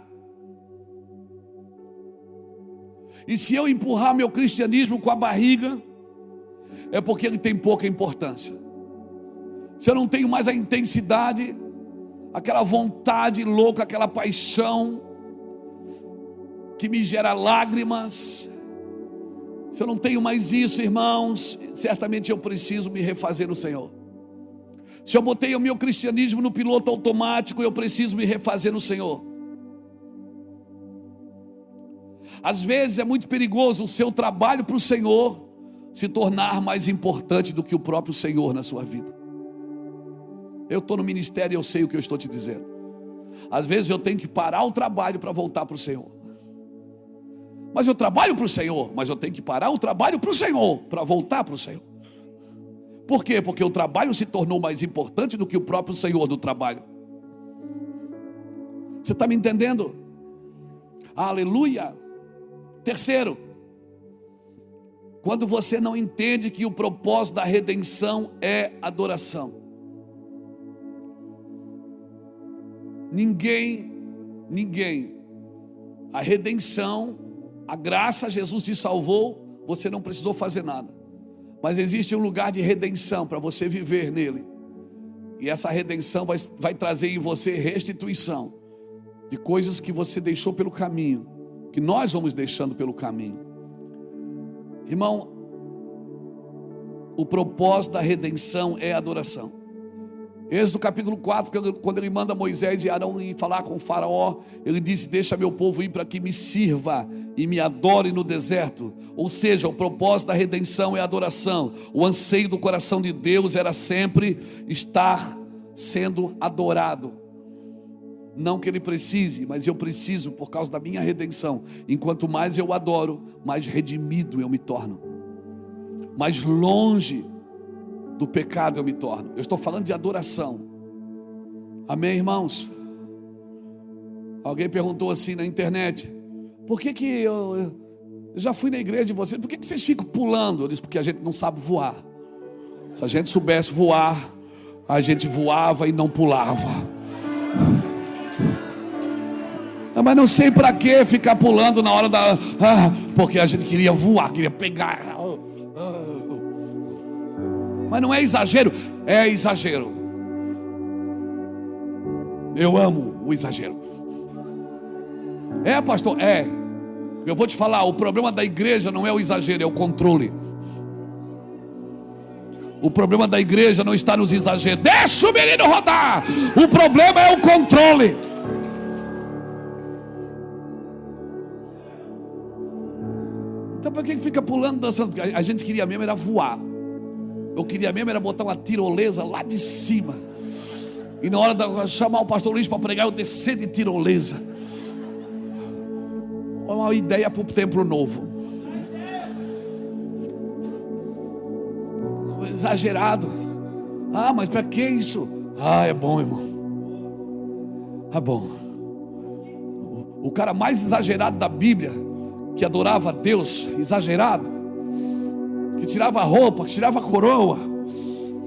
E se eu empurrar meu cristianismo com a barriga, é porque ele tem pouca importância. Se eu não tenho mais a intensidade, aquela vontade louca, aquela paixão que me gera lágrimas, se eu não tenho mais isso, irmãos, certamente eu preciso me refazer no Senhor. Se eu botei o meu cristianismo no piloto automático, eu preciso me refazer no Senhor. Às vezes é muito perigoso o seu trabalho para o Senhor se tornar mais importante do que o próprio Senhor na sua vida. Eu estou no ministério e eu sei o que eu estou te dizendo. Às vezes eu tenho que parar o trabalho para voltar para o Senhor. Mas eu trabalho para o Senhor, mas eu tenho que parar o trabalho para o Senhor, para voltar para o Senhor. Por quê? Porque o trabalho se tornou mais importante do que o próprio Senhor do trabalho. Você está me entendendo? Aleluia. Terceiro, quando você não entende que o propósito da redenção é adoração. Ninguém, a redenção, a graça, Jesus te salvou, você não precisou fazer nada. Mas existe um lugar de redenção para você viver nele. E essa redenção vai trazer em você restituição de coisas que você deixou pelo caminho, que nós vamos deixando pelo caminho. Irmão, o propósito da redenção é adoração. Êxodo capítulo 4, quando ele manda Moisés e Arão ir falar com o faraó, ele disse: deixa meu povo ir para que me sirva e me adore no deserto. Ou seja, o propósito da redenção é adoração. O anseio do coração de Deus era sempre estar sendo adorado. Não que ele precise, mas eu preciso por causa da minha redenção. Enquanto mais eu adoro, mais redimido eu me torno, mais longe do pecado eu me torno. Eu estou falando de adoração. Amém, irmãos? Alguém perguntou assim na internet: por que eu já fui na igreja de vocês, por que vocês ficam pulando? Eu disse: porque a gente não sabe voar. Se a gente soubesse voar, a gente voava e não pulava. Mas não sei para que ficar pulando na hora da... porque a gente queria voar, queria pegar. Mas não é exagero? É exagero. Eu amo o exagero. É, pastor? É. Eu vou te falar, o problema da igreja não é o exagero, é o controle. O problema da igreja não está nos exageros. Deixa o menino rodar. O problema é o controle. Então por que fica pulando, dançando? Porque a gente queria mesmo era voar. Eu queria mesmo era botar uma tirolesa lá de cima. E na hora de chamar o pastor Luiz para pregar, eu descer de tirolesa. Uma ideia para o templo novo. Exagerado. Mas para que isso? É bom, irmão. É bom. O cara mais exagerado da Bíblia, que adorava a Deus, exagerado, que tirava a roupa, que tirava a coroa,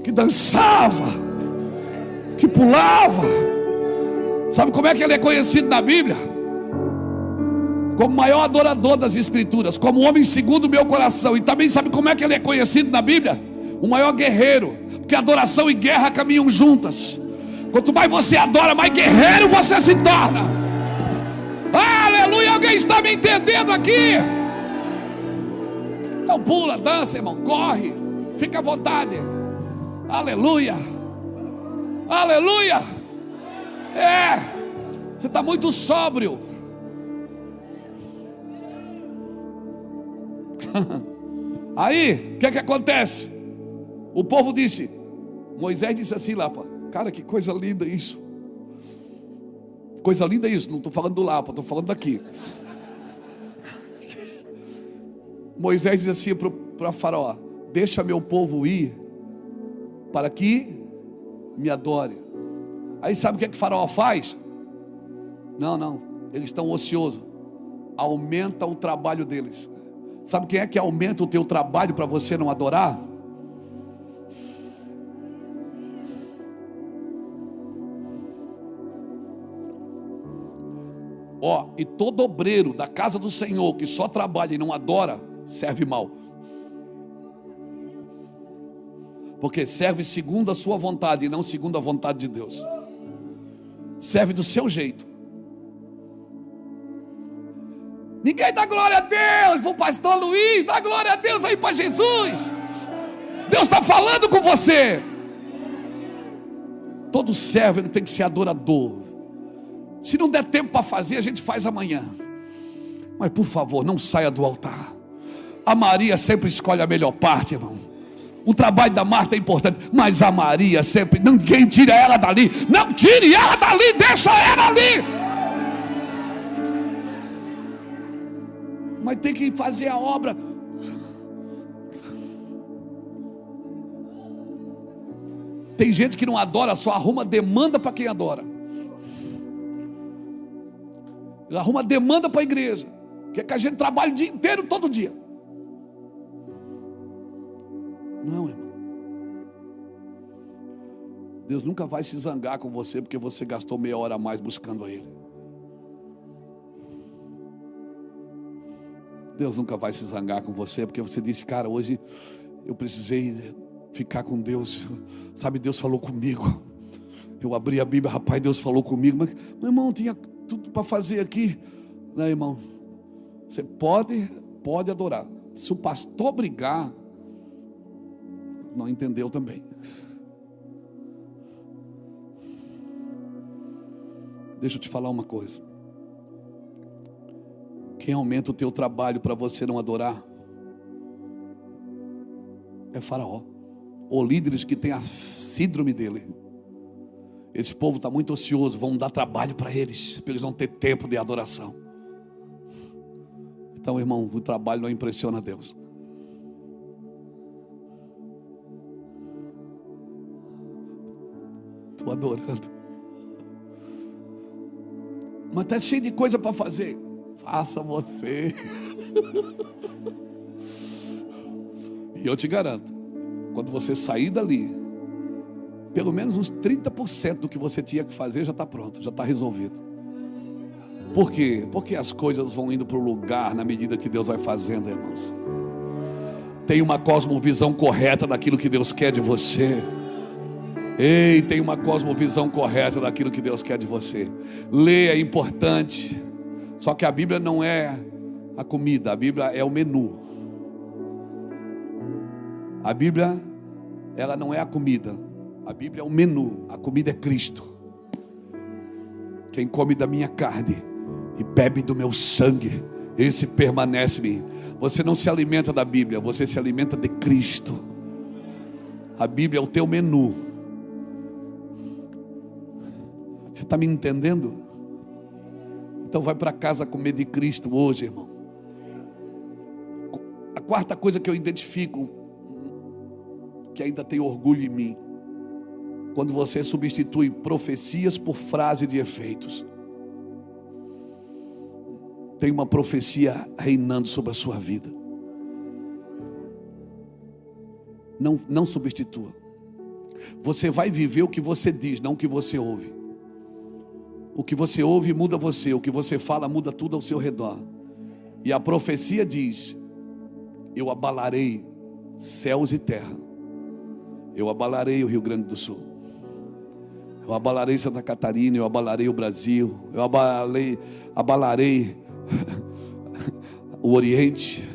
que dançava, que pulava. Sabe como é que ele é conhecido na Bíblia? como maior adorador das Escrituras, como homem segundo o meu coração. E também sabe como é que ele é conhecido na Bíblia? O maior guerreiro, porque adoração e guerra caminham juntas. Quanto mais você adora, mais guerreiro você se torna. Aleluia, alguém está me entendendo aqui? Então pula, dança, irmão, corre, fica à vontade. Aleluia, aleluia. Você está muito sóbrio. Aí, o que acontece? O povo disse, Moisés disse assim lá, cara, que coisa linda isso. Coisa linda isso, não estou falando do Lapa, estou falando daqui. Moisés diz assim para Faraó: deixa meu povo ir, para que me adore. Aí sabe o que Faraó faz? Não, eles estão ociosos. Aumenta o trabalho deles. Sabe quem é que aumenta o teu trabalho para você não adorar? E todo obreiro da casa do Senhor que só trabalha e não adora, serve mal. Porque serve segundo a sua vontade e não segundo a vontade de Deus. Serve do seu jeito. Ninguém dá glória a Deus para o pastor Luiz. Dá glória a Deus aí para Jesus. Deus está falando com você. Todo servo ele tem que ser adorador. Se não der tempo para fazer, a gente faz amanhã. Mas por favor, não saia do altar. A Maria sempre escolhe a melhor parte, irmão. O trabalho da Marta é importante, mas a Maria sempre, ninguém tira ela dali. Não tire ela dali, deixa ela ali. Mas tem que fazer a obra. Tem gente que não adora, só arruma demanda para quem adora. Arruma demanda para a igreja. Quer que a gente trabalhe o dia inteiro, todo dia. Não, irmão. Deus nunca vai se zangar com você porque você gastou meia hora a mais buscando a Ele. Deus nunca vai se zangar com você porque você disse, cara, hoje eu precisei ficar com Deus. Sabe, Deus falou comigo. Eu abri a Bíblia, rapaz, Deus falou comigo. Mas, meu irmão, tinha tudo para fazer aqui. Não, irmão, você pode adorar. Se o pastor brigar, não entendeu também. Deixa eu te falar uma coisa. Quem aumenta o teu trabalho para você não adorar é Faraó, ou líderes que têm a síndrome dele. Esse povo está muito ocioso, vão dar trabalho para eles não ter tempo de adoração. Então, irmão, o trabalho não impressiona Deus. Estou adorando. Mas está cheio de coisa para fazer. Faça você. E eu te garanto, quando você sair dali, pelo menos uns 30% do que você tinha que fazer já está pronto, já está resolvido. Por quê? Porque as coisas vão indo para o lugar na medida que Deus vai fazendo, irmãos. Tem uma cosmovisão correta daquilo que Deus quer de você. Ei, tem uma cosmovisão correta daquilo que Deus quer de você. Ler é importante. Só que a Bíblia não é a comida, a Bíblia é o menu. A Bíblia, ela não é a comida. A Bíblia é o menu, a comida é Cristo. Quem come da minha carne e bebe do meu sangue, esse permanece em mim. Você não se alimenta da Bíblia, você se alimenta de Cristo. A Bíblia é o teu menu. Você está me entendendo? Então vai para casa comer de Cristo hoje, irmão. A quarta coisa que eu identifico, que ainda tem orgulho em mim, quando você substitui profecias por frase de efeitos. Tem uma profecia reinando sobre a sua vida. Não substitua. Você vai viver o que você diz, não o que você ouve. O que você ouve muda você, o que você fala muda tudo ao seu redor. E a profecia diz: eu abalarei céus e terra. Eu abalarei o Rio Grande do Sul. Eu abalarei Santa Catarina. Eu abalarei o Brasil. Eu abalarei o Oriente.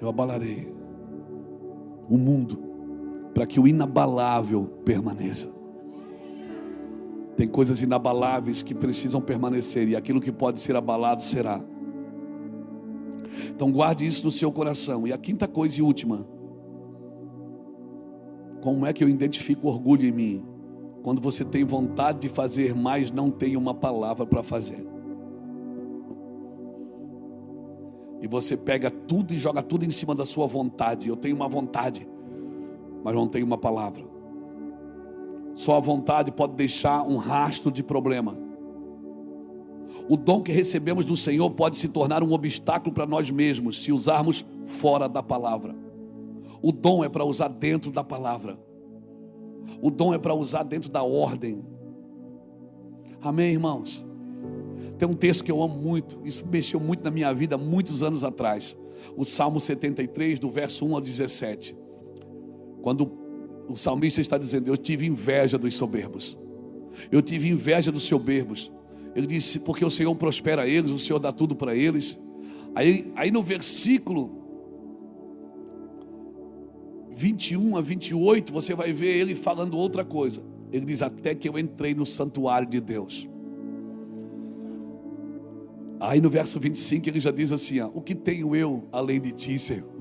Eu abalarei o mundo, para que o inabalável permaneça. Tem coisas inabaláveis que precisam permanecer, e aquilo que pode ser abalado será. Então guarde isso no seu coração. E a quinta coisa e última: como é que eu identifico orgulho em mim? Quando você tem vontade de fazer, mas não tem uma palavra para fazer. E você pega tudo e joga tudo em cima da sua vontade. Eu tenho uma vontade, mas não tenho uma palavra. Só a vontade pode deixar um rastro de problema. O dom que recebemos do Senhor pode se tornar um obstáculo para nós mesmos, se usarmos fora da palavra. O dom é para usar dentro da palavra. O dom é para usar dentro da ordem. Amém, irmãos? Tem um texto que eu amo muito. Isso mexeu muito na minha vida muitos anos atrás. O Salmo 73, do verso 1 ao 17. Quando o salmista está dizendo: eu tive inveja dos soberbos. Eu tive inveja dos soberbos. Ele disse: porque o Senhor prospera eles, o Senhor dá tudo para eles. Aí no versículo 21 a 28, você vai ver ele falando outra coisa. Ele diz: até que eu entrei no santuário de Deus. Aí no verso 25 ele já diz assim: o que tenho eu além de ti, Senhor?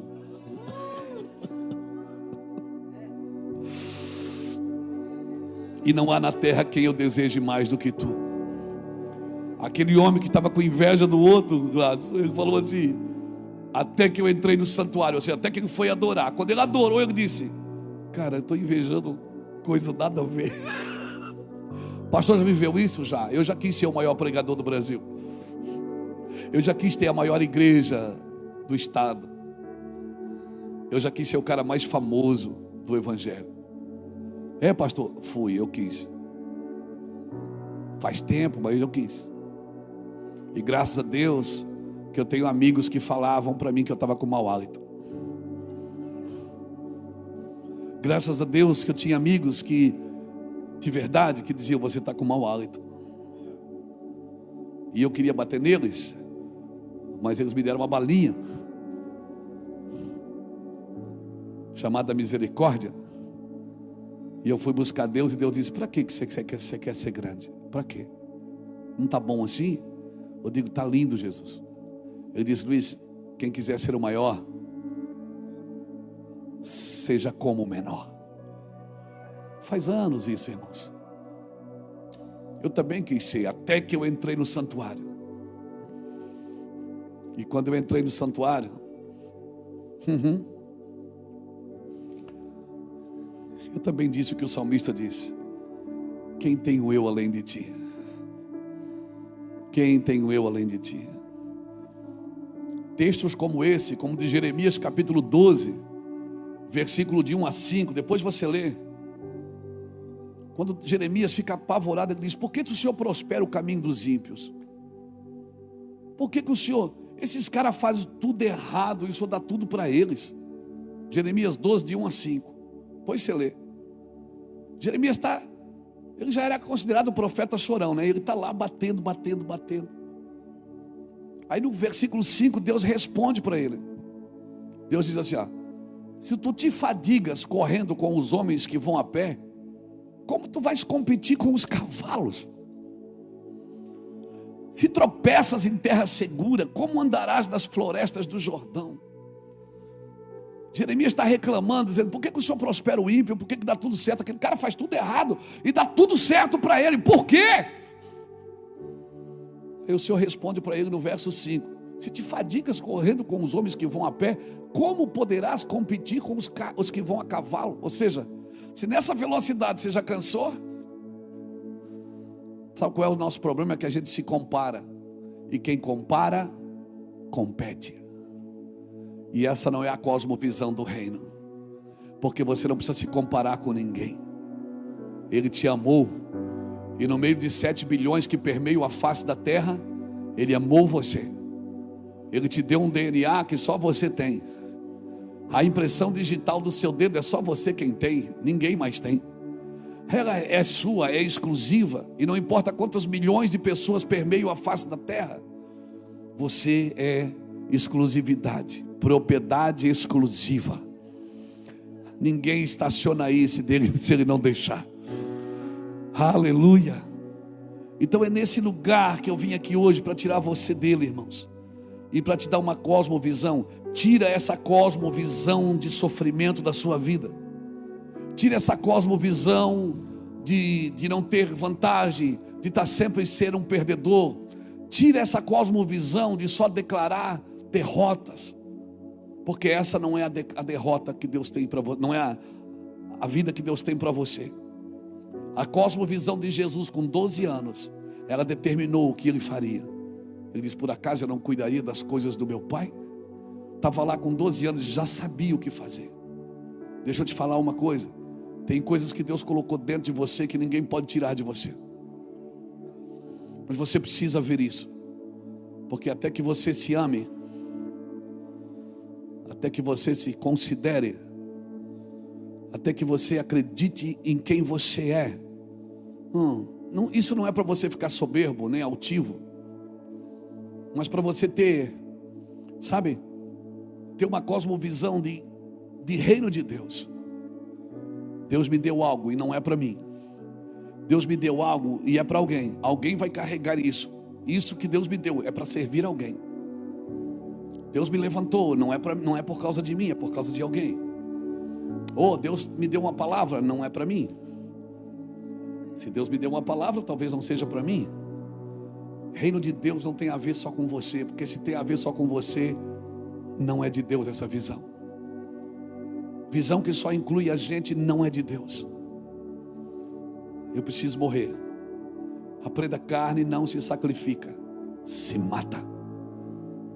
E não há na terra quem eu deseje mais do que tu. Aquele homem que estava com inveja do outro, ele falou assim: até que eu entrei no santuário, ou seja, até que ele foi adorar. Quando ele adorou, ele disse: cara, eu estou invejando coisa nada a ver. O pastor já viveu isso? Já. Eu já quis ser o maior pregador do Brasil. Eu já quis ter a maior igreja do estado. Eu já quis ser o cara mais famoso do evangelho. É, pastor? Fui, eu quis. Faz tempo, mas eu quis. E graças a Deus que eu tenho amigos que falavam para mim que eu estava com mau hálito. Graças a Deus que eu tinha amigos que, de verdade, que diziam: você está com mau hálito. E eu queria bater neles, mas eles me deram uma balinha chamada misericórdia. E eu fui buscar Deus, e Deus disse: para que você quer ser grande? Para quê? Não está bom assim? Eu digo: está lindo, Jesus. Ele diz: Luiz, quem quiser ser o maior, seja como o menor. Faz anos isso, irmãos. Eu também quis ser, até que eu entrei no santuário. E quando eu entrei no santuário, eu também disse o que o salmista disse: quem tenho eu além de ti? Quem tenho eu além de ti? Textos como esse, como de Jeremias capítulo 12, versículo de 1 a 5, depois você lê. Quando Jeremias fica apavorado, ele diz: por que o Senhor prospera o caminho dos ímpios? Por que o Senhor, esses caras fazem tudo errado e o Senhor dá tudo para eles? Jeremias 12, de 1 a 5. Depois você lê. Jeremias ele já era considerado o profeta chorão, né? Ele está lá batendo. Aí no versículo 5, Deus responde para ele. Deus diz assim: se tu te fadigas correndo com os homens que vão a pé, como tu vais competir com os cavalos? Se tropeças em terra segura, como andarás nas florestas do Jordão? Jeremias está reclamando, dizendo: por que o Senhor prospera o ímpio? Por que dá tudo certo? Aquele cara faz tudo errado e dá tudo certo para ele. Por quê? Aí o Senhor responde para ele no verso 5: se te fadigas correndo com os homens que vão a pé, como poderás competir com os que vão a cavalo? Ou seja, se nessa velocidade você já cansou, sabe qual é o nosso problema? É que a gente se compara. E quem compara, compete. E essa não é a cosmovisão do reino. Porque você não precisa se comparar com ninguém. Ele te amou. E no meio de 7 bilhões que permeiam a face da terra, Ele amou você. Ele te deu um DNA que só você tem. A impressão digital do seu dedo é só você quem tem, ninguém mais tem. Ela é sua, é exclusiva. E não importa quantas milhões de pessoas permeiam a face da terra, você é exclusividade, propriedade exclusiva. Ninguém estaciona aí se ele não deixar. Aleluia. Então é nesse lugar que eu vim aqui hoje para tirar você dele, irmãos, e para te dar uma cosmovisão. Tira essa cosmovisão de sofrimento da sua vida. Tira essa cosmovisão de não ter vantagem, de estar sempre ser um perdedor. Tira essa cosmovisão de só declarar derrotas, porque essa não é a derrota que Deus tem para você, não é a vida que Deus tem para você. A cosmovisão de Jesus com 12 anos, ela determinou o que ele faria. Ele disse: por acaso eu não cuidaria das coisas do meu pai? Estava lá com 12 anos, já sabia o que fazer. Deixa eu te falar uma coisa. Tem coisas que Deus colocou dentro de você que ninguém pode tirar de você. Mas você precisa ver isso. Porque até que você se ame, até que você se considere, até que você acredite em quem você é, isso não é para você ficar soberbo, nem altivo, mas para você ter, sabe, ter uma cosmovisão de reino de Deus. Deus me deu algo e não é para mim. Deus me deu algo e é para alguém. Alguém vai carregar isso. Isso que Deus me deu é para servir alguém. Deus me levantou, não é por causa de mim, é por causa de alguém. Deus me deu uma palavra, não é para mim. Se Deus me deu uma palavra, talvez não seja para mim. Reino de Deus não tem a ver só com você, porque se tem a ver só com você, não é de Deus essa visão. Visão que só inclui a gente não é de Deus. Eu preciso morrer. A preda carne não se sacrifica, se mata.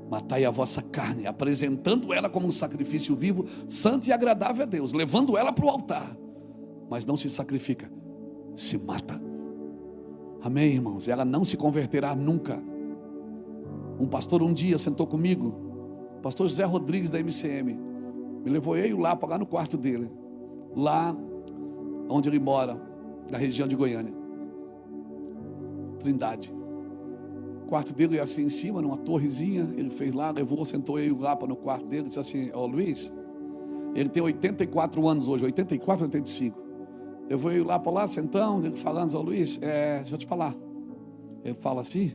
Matai a vossa carne, apresentando ela como um sacrifício vivo, santo e agradável a Deus, levando ela para o altar. Mas não se sacrifica, se mata. Amém, irmãos? Ela não se converterá nunca. Um pastor um dia sentou comigo, o pastor José Rodrigues da MCM, me levou eu lá para lá no quarto dele, lá onde ele mora, na região de Goiânia, Trindade. O quarto dele é assim em cima, numa torrezinha. Ele fez lá, levou, sentou eu lá no quarto dele, disse assim: Luiz, ele tem 84 anos hoje, 84, 85. Eu vou ir lá para lá, sentamos, ele falando: Luiz, deixa eu te falar. Ele fala assim,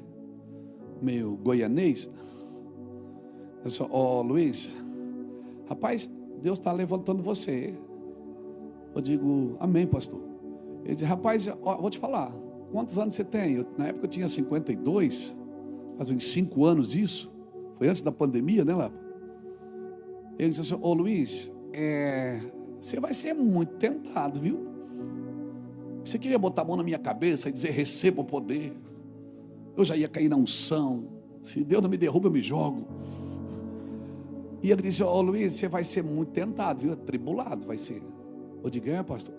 meio goianês. Eu disse: Luiz, rapaz, Deus está levantando você. Eu digo: amém, pastor. Ele diz: rapaz, vou te falar, quantos anos você tem? Na época eu tinha 52, faz uns 5 anos isso. Foi antes da pandemia, né, Lapa? Ele disse assim: Luiz, você vai ser muito tentado, viu? Você queria botar a mão na minha cabeça e dizer: receba o poder. Eu já ia cair na unção. Se Deus não me derruba, eu me jogo. E ele disse: Luiz, você vai ser muito tentado, viu? Tribulado vai ser. Eu digo: pastor?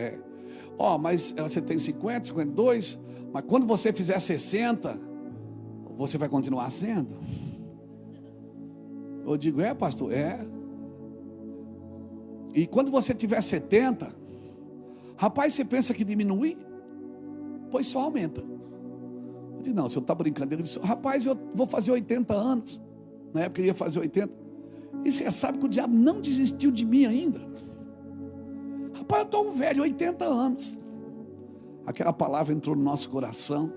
Mas você tem 50, 52, mas quando você fizer 60, você vai continuar sendo? Eu digo: pastor? E quando você tiver 70, rapaz, você pensa que diminui? Pois só aumenta. Eu digo: não, o senhor está brincando. Ele disse: rapaz, eu vou fazer 80 anos. Na época eu ia fazer 80. E você sabe que o diabo não desistiu de mim ainda. Rapaz, eu estou um velho, 80 anos. Aquela palavra entrou no nosso coração.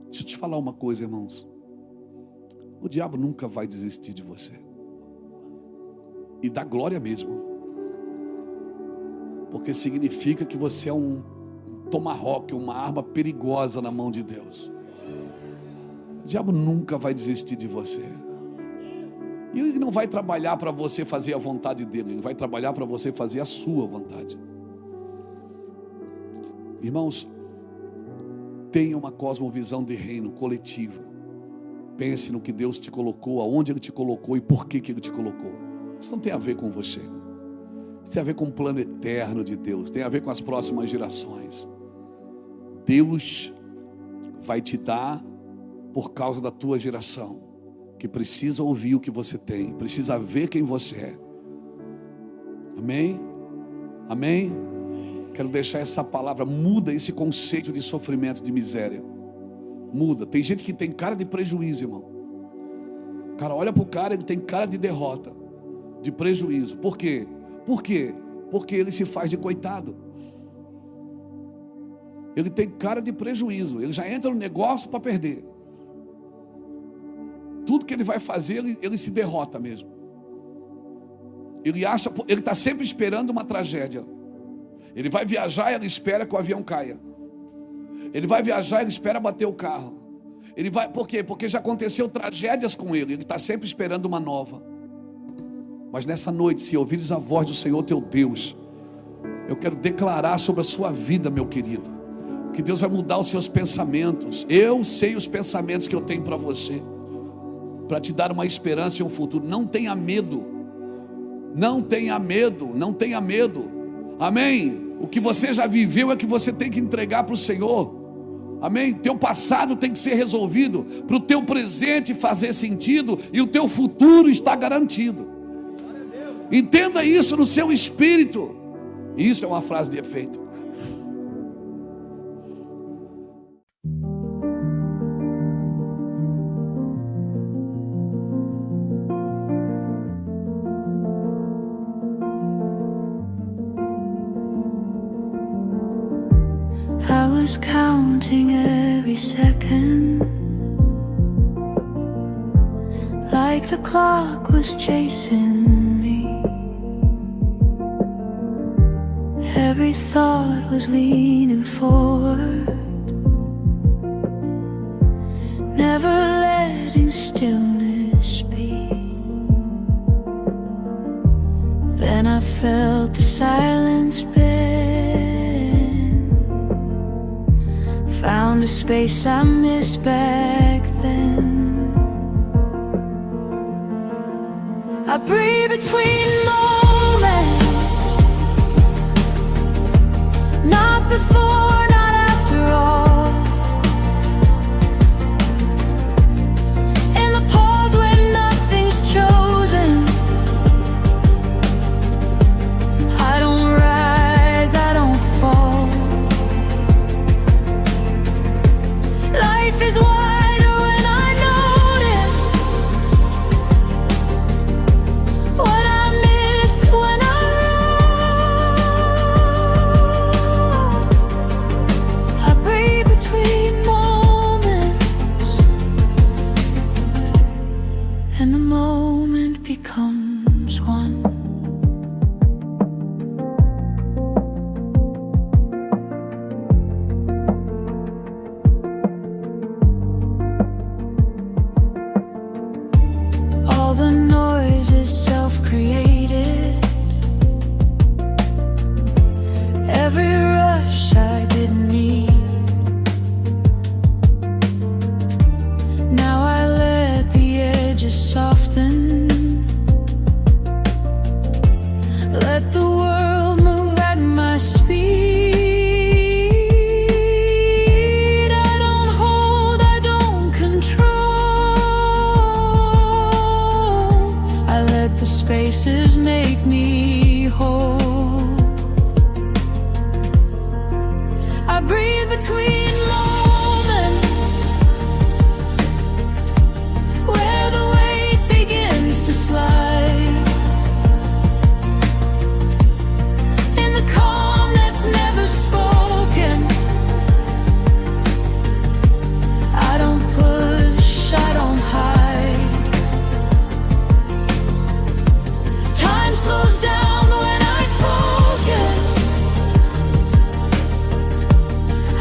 Deixa eu te falar uma coisa, irmãos. O diabo nunca vai desistir de você. E dá glória mesmo. Porque significa que você é um tomahawk, uma arma perigosa na mão de Deus. O diabo nunca vai desistir de você. E ele não vai trabalhar para você fazer a vontade dele, ele vai trabalhar para você fazer a sua vontade. Irmãos, tenha uma cosmovisão de reino coletiva. Pense no que Deus te colocou, aonde Ele te colocou e por que Ele te colocou. Isso não tem a ver com você. Isso tem a ver com o plano eterno de Deus, tem a ver com as próximas gerações. Deus vai te dar por causa da tua geração. que precisa ouvir o que você tem, precisa ver quem você é. Amém? Amém? Quero deixar essa palavra, muda esse conceito de sofrimento, de miséria. Muda. Tem gente que tem cara de prejuízo, irmão. Cara, olha pro cara, ele tem cara de derrota, de prejuízo. Por quê? Por quê? Porque ele se faz de coitado. Ele tem cara de prejuízo. Ele já entra no negócio para perder. Tudo que ele vai fazer, ele se derrota mesmo. Ele está sempre esperando uma tragédia. Ele vai viajar, ele espera que o avião caia. Ele vai viajar, ele espera bater o carro. Por quê? Porque já aconteceu tragédias com ele. Ele está sempre esperando uma nova. Mas nessa noite, se ouvires a voz do Senhor teu Deus, eu quero declarar sobre a sua vida, meu querido, que Deus vai mudar os seus pensamentos. Eu sei os pensamentos que eu tenho para você, para te dar uma esperança e um futuro. Não tenha medo. Não tenha medo. Não tenha medo. Amém? O que você já viveu é que você tem que entregar para o Senhor. Amém? Teu passado tem que ser resolvido, para o teu presente fazer sentido, e o teu futuro está garantido. Entenda isso no seu espírito. Isso é uma frase de efeito. I was counting every second, like the clock was chasing me. Every thought was leaning forward, never letting stillness be. Then I felt the silence bend, found a space I missed back then. I breathe between moments, not before, not after all. In the pause when nothing's chosen, I don't rise, I don't fall. Life is wider when I notice what I miss when I run. I breathe between moments, and the moment becomes one. All the noise is self-created, every rush I didn't need. Now I let the edges soften, let the world move at my speed. I don't hold, I don't control. I let the spaces make me whole. I breathe between moments, where the weight begins to slide. In the calm that's never spoken, I don't push, I don't hide. Time slows down when I focus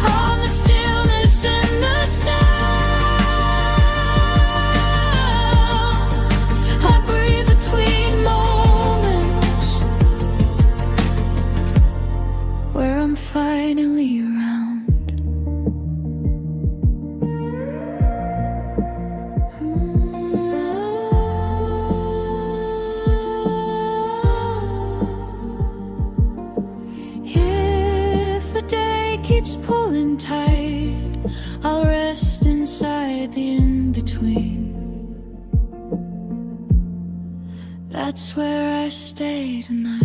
on the stillness and the sound. I breathe between moments, where I'm finally around. If the day keeps pulling tight, I'll rest inside the in-between. That's where I stay tonight.